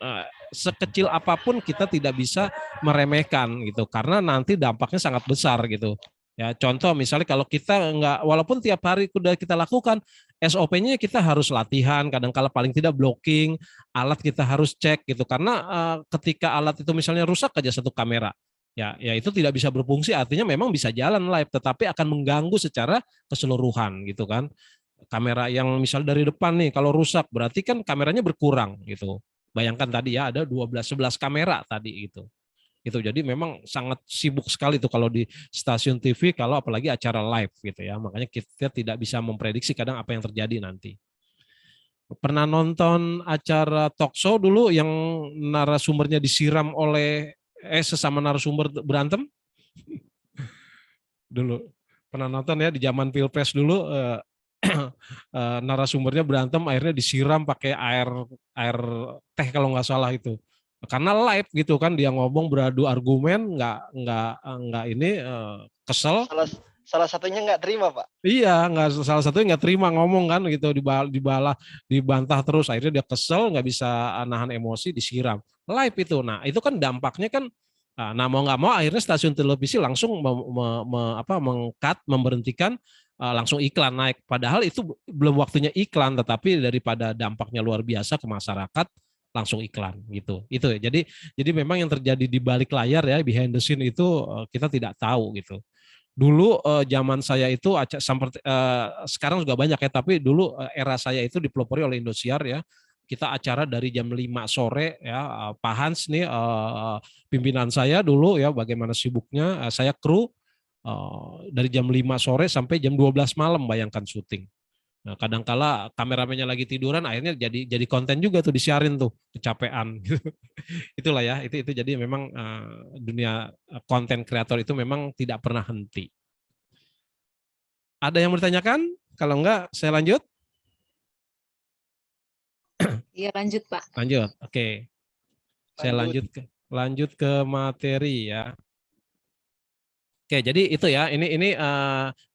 Speaker 4: sekecil apapun kita tidak bisa meremehkan gitu, karena nanti dampaknya sangat besar gitu. Ya, contoh misalnya kalau kita nggak, walaupun tiap hari sudah kita lakukan, SOP-nya kita harus latihan, kadang-kala paling tidak blocking, alat kita harus cek gitu, karena ketika alat itu misalnya rusak aja satu kamera, ya itu tidak bisa berfungsi, artinya memang bisa jalan live, tetapi akan mengganggu secara keseluruhan gitu kan. Kamera yang misal dari depan nih, kalau rusak berarti kan kameranya berkurang gitu. Bayangkan tadi ya ada 12-11 kamera tadi gitu. Itu jadi memang sangat sibuk sekali tuh kalau di stasiun TV, kalau apalagi acara live gitu ya. Makanya kita tidak bisa memprediksi kadang apa yang terjadi nanti. Pernah nonton acara talk show dulu yang narasumbernya disiram oleh sesama narasumber berantem? Dulu pernah nonton ya di zaman Pilpres dulu, narasumbernya berantem akhirnya disiram pakai air teh kalau nggak salah itu. Karena live gitu kan, dia ngomong beradu argumen, nggak ini, kesel.
Speaker 6: Salah satunya nggak terima Pak.
Speaker 4: Iya, salah satunya nggak terima ngomong kan gitu, dibantah terus, akhirnya dia kesel, nggak bisa nahan emosi, disiram live itu. Nah itu kan dampaknya kan, nah mau nggak mau akhirnya stasiun televisi langsung meng-cut, memberhentikan, langsung iklan naik. Padahal itu belum waktunya iklan, tetapi daripada dampaknya luar biasa ke masyarakat, langsung iklan gitu. Itu ya. Jadi memang yang terjadi di balik layar ya, behind the scene itu kita tidak tahu gitu. Dulu zaman saya itu sekarang juga banyak ya, tapi dulu era saya itu dipelopori oleh Indosiar ya. Kita acara dari jam 5 sore ya, Pak Hans nih pimpinan saya dulu ya, bagaimana sibuknya, saya kru dari jam 5 sore sampai jam 12 malam, bayangkan syuting. Nah, kadangkala kameramennya lagi tiduran, akhirnya jadi konten juga tuh, disiarin tuh, kecapean. Itulah ya, itu jadi memang dunia konten kreator itu memang tidak pernah henti. Ada yang mau ditanyakan? Kalau enggak, saya lanjut.
Speaker 3: Iya lanjut Pak.
Speaker 4: Lanjut, oke. Saya lanjut ke materi ya. Oke, jadi itu ya. Ini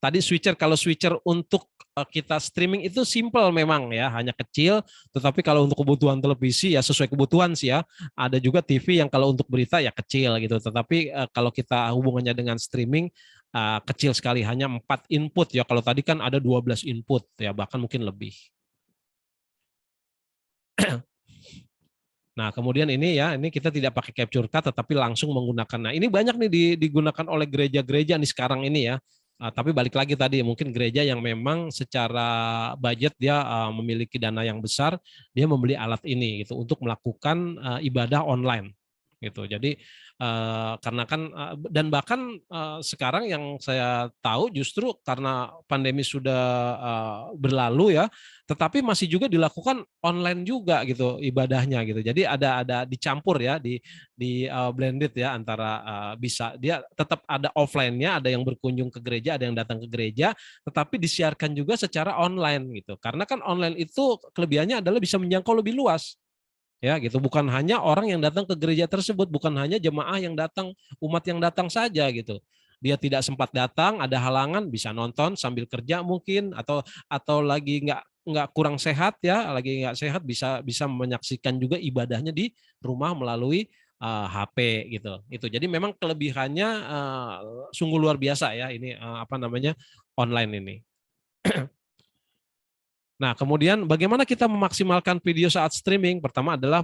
Speaker 4: tadi switcher, kalau switcher untuk kita streaming itu simple memang ya, hanya kecil. Tetapi kalau untuk kebutuhan televisi ya sesuai kebutuhan sih ya. Ada juga TV yang kalau untuk berita ya kecil gitu. Tetapi kalau kita hubungannya dengan streaming kecil sekali, hanya 4 input ya. Kalau tadi kan ada 12 input ya, bahkan mungkin lebih. Nah, kemudian ini ya, ini kita tidak pakai capture card, tetapi langsung menggunakan. Nah, ini banyak nih digunakan oleh gereja-gereja nih sekarang ini ya. Tapi balik lagi tadi, mungkin gereja yang memang secara budget dia memiliki dana yang besar, dia membeli alat ini gitu untuk melakukan ibadah online gitu. Jadi karena kan dan bahkan sekarang yang saya tahu justru karena pandemi sudah berlalu ya, tetapi masih juga dilakukan online juga gitu ibadahnya gitu. Jadi ada dicampur ya di blended ya antara bisa dia tetap ada offline-nya, ada yang berkunjung ke gereja, ada yang datang ke gereja, tetapi disiarkan juga secara online gitu. Karena kan online itu kelebihannya adalah bisa menjangkau lebih luas. Ya gitu, bukan hanya orang yang datang ke gereja tersebut, bukan hanya jemaah yang datang, umat yang datang saja gitu. Dia tidak sempat datang, ada halangan, bisa nonton sambil kerja mungkin, atau lagi nggak kurang sehat ya, lagi nggak sehat bisa bisa menyaksikan juga ibadahnya di rumah melalui HP gitu. Itu jadi memang kelebihannya sungguh luar biasa ya ini apa namanya online ini. Nah, kemudian bagaimana kita memaksimalkan video saat streaming? Pertama adalah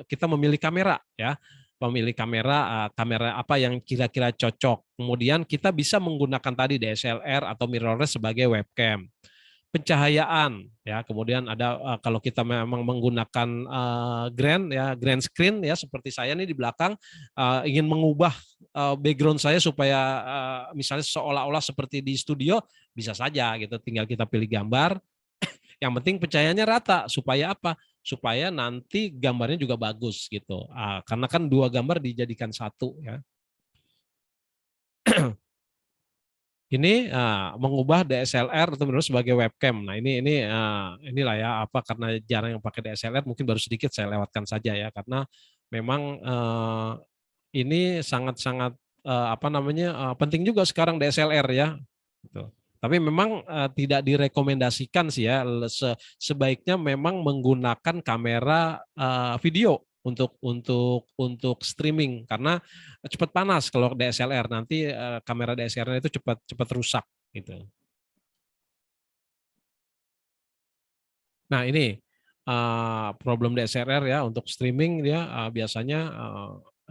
Speaker 4: kita memilih kamera ya. Memilih kamera apa yang kira-kira cocok. Kemudian kita bisa menggunakan tadi DSLR atau mirrorless sebagai webcam. Pencahayaan ya, kemudian ada kalau kita memang menggunakan grand screen ya seperti saya nih di belakang ingin mengubah background saya supaya misalnya seolah-olah seperti di studio, bisa saja gitu, tinggal kita pilih gambar. Yang penting pencahayaannya rata supaya apa? Supaya nanti gambarnya juga bagus gitu. Karena kan dua gambar dijadikan satu ya. Ini mengubah DSLR atau mirrorless sebagai webcam. Nah inilah ya apa karena jarang yang pakai DSLR mungkin baru sedikit saya lewatkan saja ya karena memang ini sangat-sangat apa namanya penting juga sekarang DSLR ya. Gitu. Tapi memang tidak direkomendasikan sih ya sebaiknya memang menggunakan kamera video untuk streaming karena cepat panas kalau DSLR nanti kamera DSLR itu cepat rusak gitu. Nah ini problem DSLR ya untuk streaming dia biasanya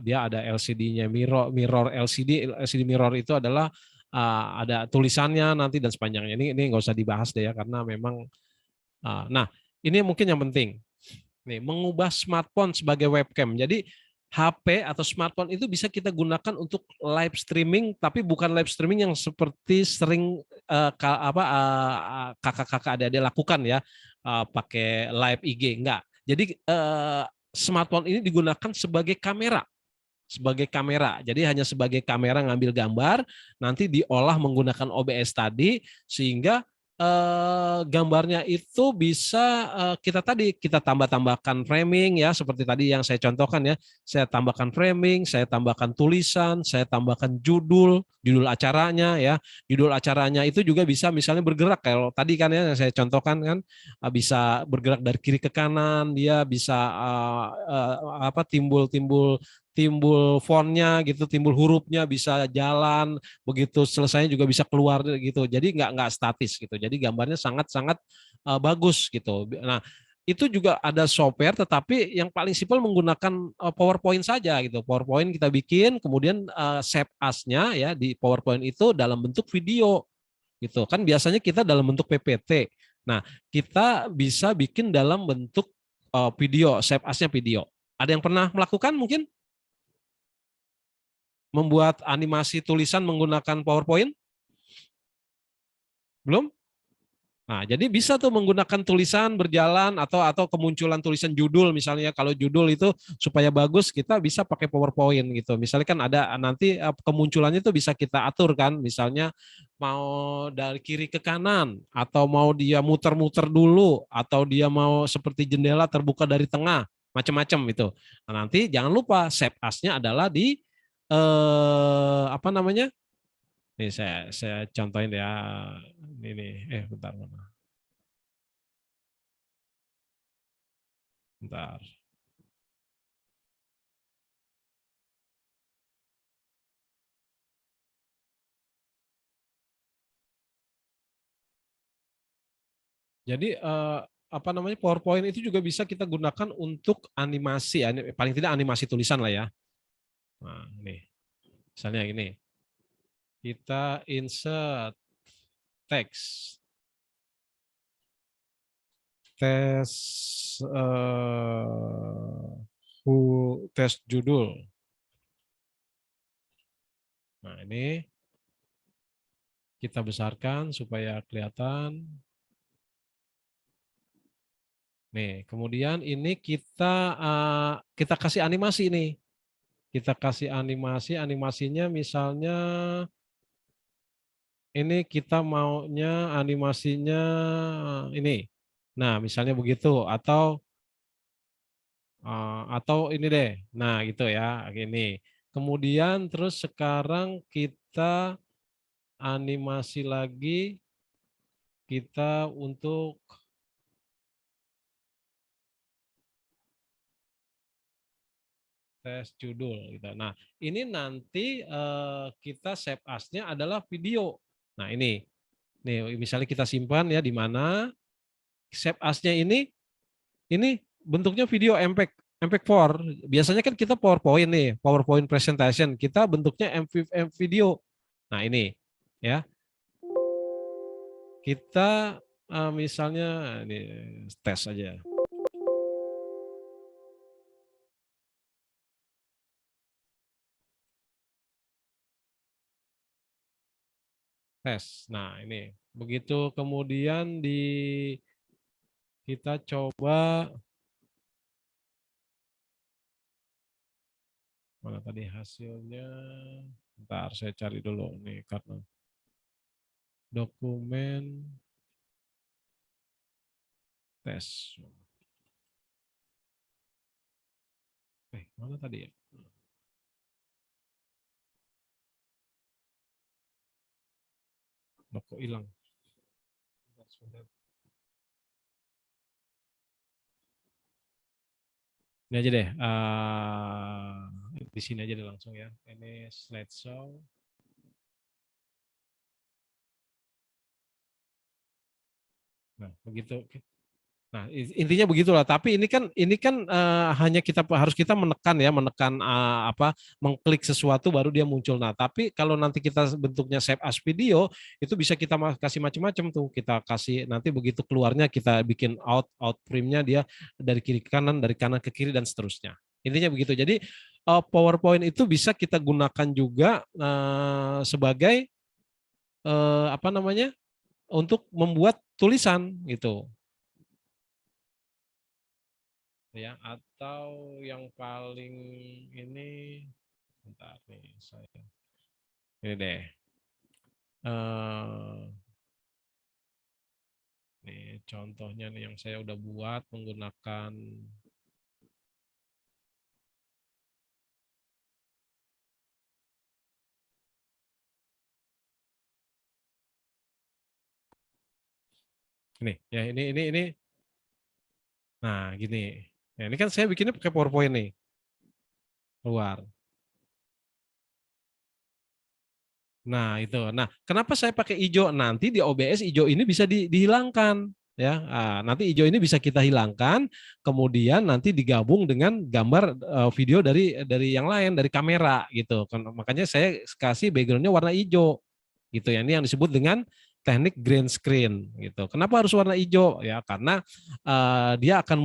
Speaker 4: dia ada LCD-nya mirror LCD mirror itu adalah ada tulisannya nanti dan sepanjangnya ini nggak usah dibahas deh ya karena memang nah ini mungkin yang penting nih mengubah smartphone sebagai webcam. Jadi HP atau smartphone itu bisa kita gunakan untuk live streaming tapi bukan live streaming yang seperti sering kakak-kakak adik-adik lakukan ya pakai live IG enggak. Jadi smartphone ini digunakan sebagai kamera jadi hanya sebagai kamera ngambil gambar, nanti diolah menggunakan OBS tadi, sehingga gambarnya itu bisa kita tambahkan framing ya seperti tadi yang saya contohkan ya, saya tambahkan framing, saya tambahkan tulisan, saya tambahkan judul acaranya ya, judul acaranya itu juga bisa misalnya bergerak kalau tadi kan ya yang saya contohkan kan bisa bergerak dari kiri ke kanan, dia bisa timbul fontnya gitu, timbul hurufnya bisa jalan, begitu selesainya juga bisa keluar gitu. Jadi nggak statis gitu. Jadi gambarnya sangat-sangat bagus gitu. Nah itu juga ada software, tetapi yang paling simpel menggunakan PowerPoint saja gitu. PowerPoint kita bikin, kemudian save as-nya ya di PowerPoint itu dalam bentuk video gitu. Kan biasanya kita dalam bentuk PPT. Nah kita bisa bikin dalam bentuk video, save as-nya video. Ada yang pernah melakukan mungkin? Membuat animasi tulisan menggunakan PowerPoint? Belum? Nah, jadi bisa tuh menggunakan tulisan berjalan atau kemunculan tulisan judul misalnya. Kalau judul itu supaya bagus kita bisa pakai PowerPoint gitu. Misalnya kan ada nanti kemunculannya itu bisa kita atur kan. Misalnya mau dari kiri ke kanan atau mau dia muter-muter dulu atau dia mau seperti jendela terbuka dari tengah, macam-macam itu. Nah, nanti jangan lupa save as-nya adalah di apa namanya? Nih saya contohin ya. Ini bentar. Bentar. Jadi apa namanya PowerPoint itu juga bisa kita gunakan untuk animasi ya. Paling tidak animasi tulisan lah ya. Nah, nih. Misalnya ini. Kita insert teks. Tes tes judul. Nah, ini kita besarkan supaya kelihatan. Nih, kemudian ini kita kasih animasi nih. Kita kasih animasi, animasinya misalnya ini kita maunya animasinya ini. Nah, misalnya begitu atau ini deh. Nah, gitu ya, gini. Kemudian terus sekarang kita animasi lagi kita untuk tes judul gitu. Nah, ini nanti kita save as-nya adalah video. Nah, ini. Nih, misalnya kita simpan ya di mana save as-nya ini bentuknya video MP4. Biasanya kan kita PowerPoint nih, PowerPoint presentation. Kita bentuknya video. Nah, ini ya. Kita misalnya ini tes aja. Tes. Nah, ini. Begitu kemudian kita coba mana tadi hasilnya. Bentar, saya cari dulu nih karena dokumen tes. Mana tadi ya? Kok hilang? Ini aja deh. Di sini aja deh langsung ya. Ini slideshow. Nah, begitu. Nah, intinya begitulah. Tapi ini kan hanya harus kita menekan mengklik sesuatu baru dia muncul. Nah, tapi kalau nanti kita bentuknya save as video, itu bisa kita kasih macam-macam tuh. Kita kasih nanti begitu keluarnya kita bikin out frame-nya dia dari kiri ke kanan, dari kanan ke kiri dan seterusnya. Intinya begitu. Jadi PowerPoint itu bisa kita gunakan juga sebagai untuk membuat tulisan gitu. Ya, atau yang paling ini bentar nih saya ini deh nih contohnya nih yang saya udah buat menggunakan ini ya ini nah gini. Nah, ini kan saya bikinnya pakai PowerPoint nih. Keluar. Nah, itu. Nah, kenapa saya pakai hijau? Nanti di OBS hijau ini bisa dihilangkan ya. Nah, nanti hijau ini bisa kita hilangkan, kemudian nanti digabung dengan gambar video dari yang lain, dari kamera gitu. Makanya saya kasih backgroundnya warna hijau. Gitu ya. Ini yang disebut dengan teknik green screen gitu. Kenapa harus warna hijau? Ya karena dia akan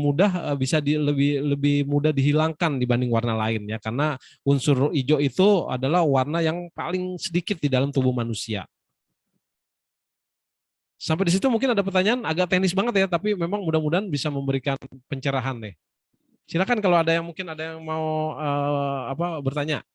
Speaker 4: bisa lebih mudah dihilangkan dibanding warna lain ya karena unsur hijau itu adalah warna yang paling sedikit di dalam tubuh manusia. Sampai di situ mungkin ada pertanyaan agak teknis banget ya, tapi memang mudah-mudahan bisa memberikan pencerahan nih. Silakan kalau ada yang mau bertanya.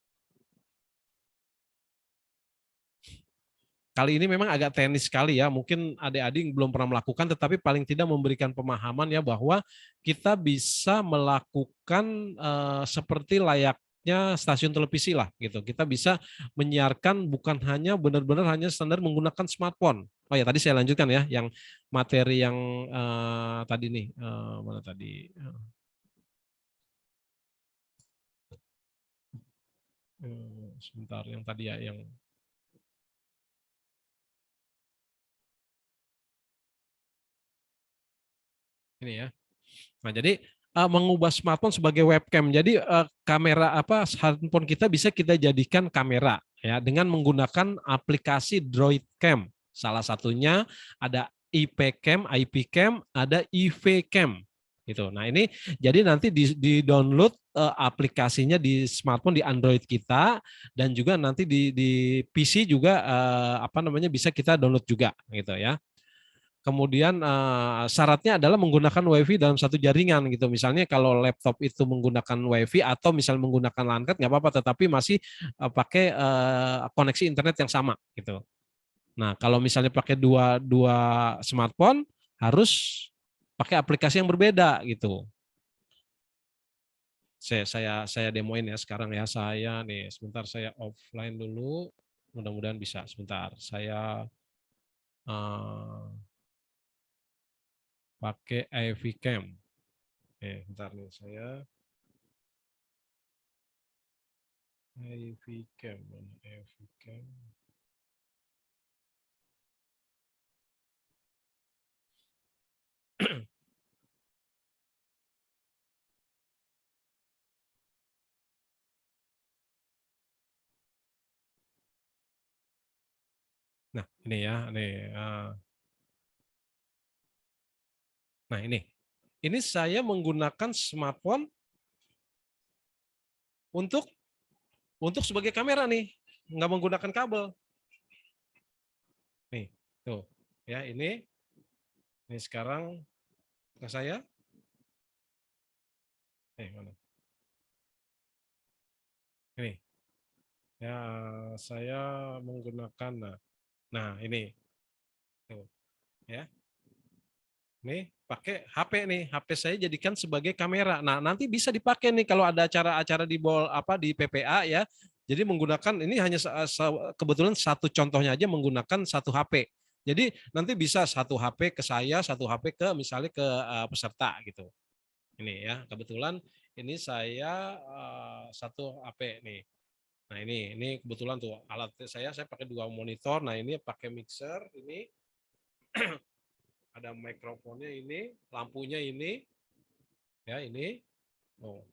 Speaker 4: Kali ini memang agak teknis sekali ya, mungkin adik-adik belum pernah melakukan, tetapi paling tidak memberikan pemahaman ya bahwa kita bisa melakukan seperti layaknya stasiun televisi lah gitu. Kita bisa menyiarkan bukan hanya benar-benar hanya standar menggunakan smartphone. Oh ya tadi saya lanjutkan ya, yang materi yang tadi nih, mana tadi? Sebentar, yang tadi ya, yang ini ya. Nah, jadi mengubah smartphone sebagai webcam. Jadi kamera handphone kita bisa kita jadikan kamera ya dengan menggunakan aplikasi DroidCam. Salah satunya ada IPCam, ada IVCam. Gitu. Nah ini jadi nanti di download aplikasinya di smartphone, di Android kita, dan juga nanti di PC juga bisa kita download juga gitu ya. Kemudian syaratnya adalah menggunakan WiFi dalam satu jaringan gitu. Misalnya kalau laptop itu menggunakan WiFi atau misal menggunakan LAN nggak apa-apa, tetapi masih pakai koneksi internet yang sama gitu. Nah kalau misalnya pakai dua smartphone harus pakai aplikasi yang berbeda gitu. Saya demoin ya sekarang ya. Saya nih sebentar, saya offline dulu. Mudah-mudahan bisa. Sebentar, saya pakai IV Cam. Bentar nih saya IV Cam. IV Cam. Nah, ini ya, nah ini saya menggunakan smartphone untuk sebagai kamera nih, nggak menggunakan kabel. Nih, tuh, ya ini sekarang ke saya. Mana? Ini, ya saya menggunakan, nah ini, tuh, ya. Nih pakai HP nih, HP saya jadikan sebagai kamera. Nah nanti bisa dipakai nih kalau ada acara-acara di di PPA ya. Jadi menggunakan ini hanya kebetulan satu contohnya aja menggunakan satu HP. Jadi nanti bisa satu HP ke saya, satu HP ke misalnya ke peserta gitu. Ini ya kebetulan ini saya satu HP nih. Nah ini kebetulan tuh alat saya pakai dua monitor. Nah ini pakai mixer ini. Ada mikrofonnya ini, lampunya ini, ya ini. Oh,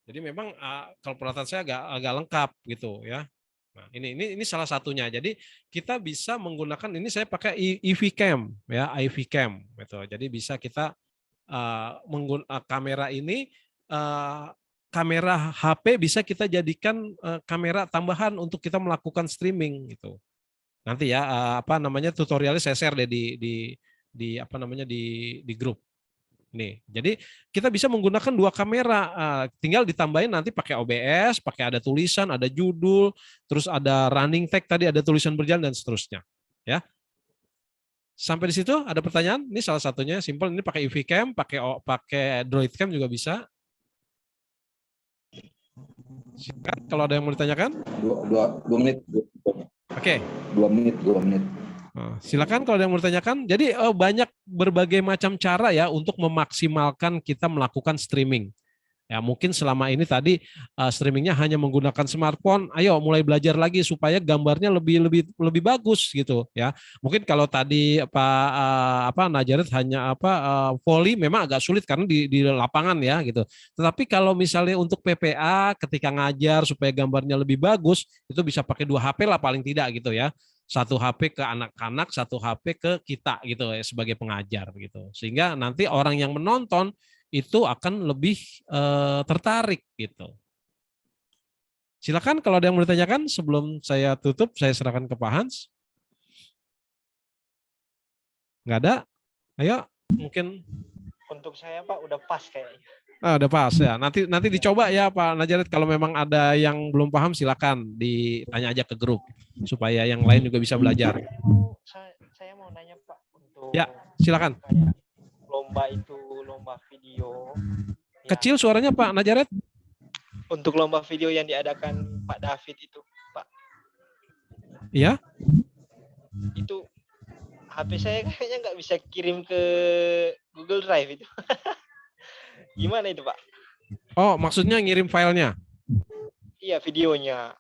Speaker 4: jadi memang kalau peralatan saya agak lengkap gitu ya. Nah ini salah satunya. Jadi kita bisa menggunakan ini saya pakai IV Cam ya, IV Cam gitu. Jadi bisa kita menggunakan kamera ini, kamera HP bisa kita jadikan kamera tambahan untuk kita melakukan streaming gitu. Nanti ya tutorialnya saya share deh di grup. Nih, jadi kita bisa menggunakan dua kamera, tinggal ditambahin nanti pakai OBS, pakai ada tulisan, ada judul, terus ada running tag tadi, ada tulisan berjalan dan seterusnya. Ya. Sampai di situ ada pertanyaan? Ini salah satunya simple, ini pakai IV Cam, pakai Droid Cam juga bisa. Silakan kalau ada yang mau ditanyakan.
Speaker 1: 2 menit.
Speaker 4: Oke.
Speaker 1: 2 menit.
Speaker 4: Silakan kalau ada yang mau ditanyakan. Jadi banyak berbagai macam cara ya untuk memaksimalkan kita melakukan streaming. Ya mungkin selama ini tadi streamingnya hanya menggunakan smartphone. Ayo mulai belajar lagi supaya gambarnya lebih bagus gitu ya. Mungkin kalau tadi Najaret hanya volley memang agak sulit karena di lapangan ya gitu. Tetapi kalau misalnya untuk PPA ketika ngajar supaya gambarnya lebih bagus itu bisa pakai 2 HP lah paling tidak gitu ya. 1 HP ke anak-anak, 1 HP ke kita gitu ya sebagai pengajar gitu. Sehingga nanti orang yang menonton itu akan lebih tertarik gitu. Silakan kalau ada yang mau ditanyakan sebelum saya tutup, saya serahkan ke Pak Hans. Nggak ada? Ayo, mungkin.
Speaker 6: Untuk saya Pak udah pas kayaknya.
Speaker 4: Udah pas ya. Nanti dicoba ya Pak Najaret. Kalau memang ada yang belum paham silakan ditanya aja ke grup supaya yang lain juga bisa belajar.
Speaker 6: Saya mau nanya Pak untuk
Speaker 4: ya silakan.
Speaker 6: Lomba video.
Speaker 4: Kecil suaranya Pak Najaret.
Speaker 6: Untuk lomba video yang diadakan Pak David itu Pak.
Speaker 4: Iya.
Speaker 6: Itu HP saya kayaknya nggak bisa kirim ke Google Drive itu. Gimana itu Pak?
Speaker 4: Oh, maksudnya ngirim filenya?
Speaker 6: Iya, videonya.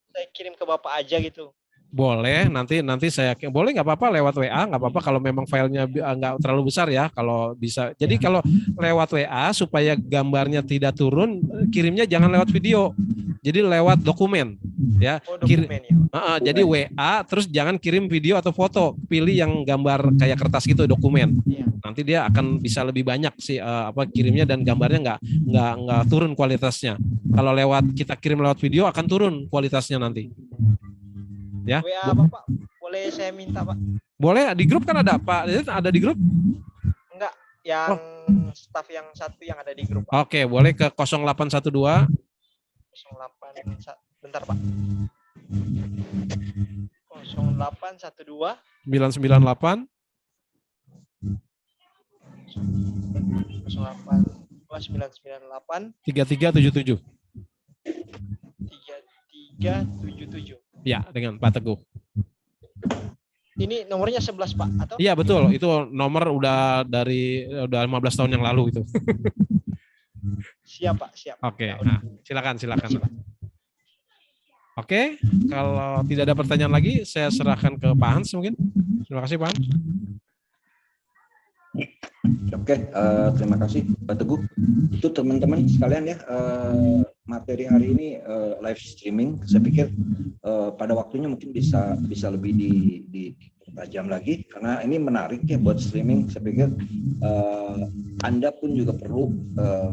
Speaker 6: Saya kirim ke Bapak aja gitu?
Speaker 4: Boleh, nanti saya boleh nggak apa-apa lewat WA, nggak apa-apa kalau memang filenya nggak terlalu besar ya, kalau bisa. Jadi kalau lewat WA supaya gambarnya tidak turun, kirimnya jangan lewat video. Jadi lewat dokumen ya.
Speaker 6: Dokumen, ya.
Speaker 4: Jadi WA terus jangan kirim video atau foto, pilih yang gambar kayak kertas gitu dokumen.
Speaker 6: Iya.
Speaker 4: nanti dia akan bisa lebih banyak sih kirimnya, dan gambarnya nggak turun kualitasnya. Kalau kita kirim lewat video akan turun kualitasnya nanti. Ya.
Speaker 6: WA Bapak boleh saya minta, Pak?
Speaker 4: Boleh, di grup kan ada Pak. Ada di grup?
Speaker 6: Enggak, yang staff yang satu yang ada di grup, Pak.
Speaker 4: Oke, boleh ke 0812
Speaker 6: bentar, Pak. 0812
Speaker 4: 998
Speaker 6: 998
Speaker 4: 3377.
Speaker 6: 3377.
Speaker 4: Ya, dengan Pak Teguh.
Speaker 6: Ini nomornya 11, Pak, atau?
Speaker 4: Iya, betul. Itu nomor udah 15 tahun yang lalu itu.
Speaker 6: Siap, Pak, siap.
Speaker 4: Oke,
Speaker 6: Ya,
Speaker 4: nah, silakan.
Speaker 6: Makasih, Pak.
Speaker 4: Oke, kalau tidak ada pertanyaan lagi, saya serahkan ke Pak Hans mungkin. Terima kasih, Pak Hans.
Speaker 1: Oke, terima kasih Pak Teguh. Itu teman-teman sekalian ya, materi hari ini live streaming. Saya pikir pada waktunya mungkin bisa lebih dipertajam lagi, karena ini menarik ya buat streaming. Saya pikir Anda pun juga perlu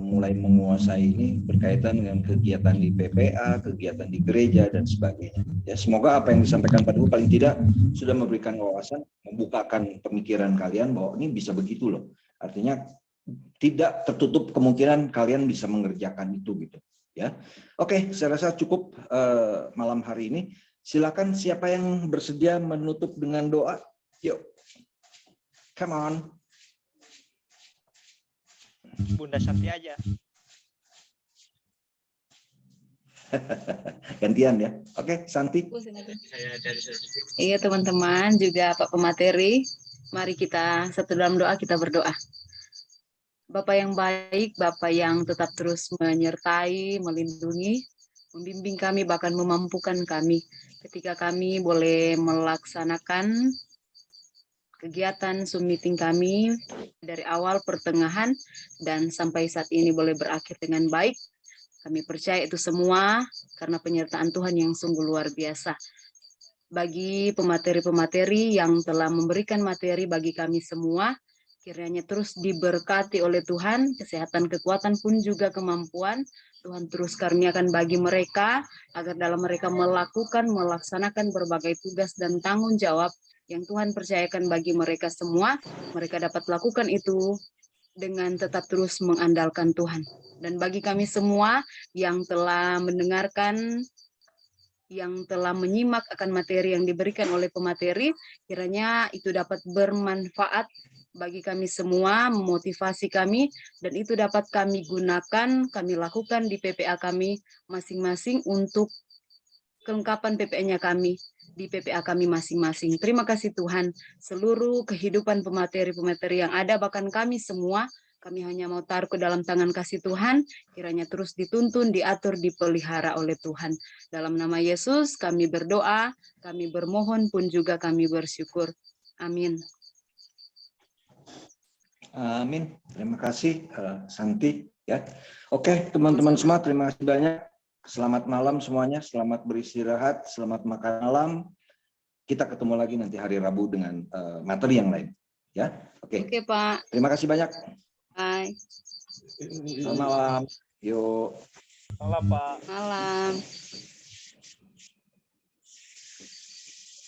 Speaker 1: mulai menguasai ini berkaitan dengan kegiatan di PPA, kegiatan di gereja dan sebagainya. Ya, semoga apa yang disampaikan Pak Teguh paling tidak sudah memberikan wawasan, membukakan pemikiran kalian bahwa ini bisa begitu loh. Artinya tidak tertutup kemungkinan kalian bisa mengerjakan itu gitu ya. Oke, saya rasa cukup malam hari ini. Silakan siapa yang bersedia menutup dengan doa? Yuk. Come on.
Speaker 6: Bunda Santi aja.
Speaker 1: Gantian ya. Oke, Santi.
Speaker 3: Iya teman-teman, juga Pak Pemateri, mari kita satu dalam doa, kita berdoa. Bapak yang baik, Bapak yang tetap terus menyertai, melindungi, membimbing kami, bahkan memampukan kami ketika kami boleh melaksanakan kegiatan Zoom meeting kami dari awal, pertengahan, dan sampai saat ini boleh berakhir dengan baik. Kami percaya itu semua karena penyertaan Tuhan yang sungguh luar biasa. Bagi pemateri-pemateri yang telah memberikan materi bagi kami semua, kiranya terus diberkati oleh Tuhan, kesehatan, kekuatan pun juga kemampuan. Tuhan terus karuniakan bagi mereka, agar dalam mereka melaksanakan berbagai tugas dan tanggung jawab yang Tuhan percayakan bagi mereka semua, mereka dapat lakukan itu dengan tetap terus mengandalkan Tuhan. Dan bagi kami semua yang telah mendengarkan, yang telah menyimak akan materi yang diberikan oleh pemateri, kiranya itu dapat bermanfaat bagi kami semua, memotivasi kami, dan itu dapat kami gunakan, kami lakukan di PPA kami masing-masing untuk kelengkapan PPA-nya kami, di PPA kami masing-masing. Terima kasih Tuhan, seluruh kehidupan pemateri-pemateri yang ada, bahkan kami semua, kami hanya mau taruh ke dalam tangan kasih Tuhan, kiranya terus dituntun, diatur, dipelihara oleh Tuhan. Dalam nama Yesus kami berdoa, kami bermohon pun juga kami bersyukur. Amin.
Speaker 1: Amin. Terima kasih Santi ya. Oke, teman-teman semua, terima kasih banyak. Selamat malam semuanya, selamat beristirahat, selamat makan malam. Kita ketemu lagi nanti hari Rabu dengan materi yang lain ya. Oke.
Speaker 3: Oke, Pak.
Speaker 1: Terima kasih banyak.
Speaker 3: Bye.
Speaker 1: Selamat malam. Yuk.
Speaker 6: Malam, Pak.
Speaker 3: Malam.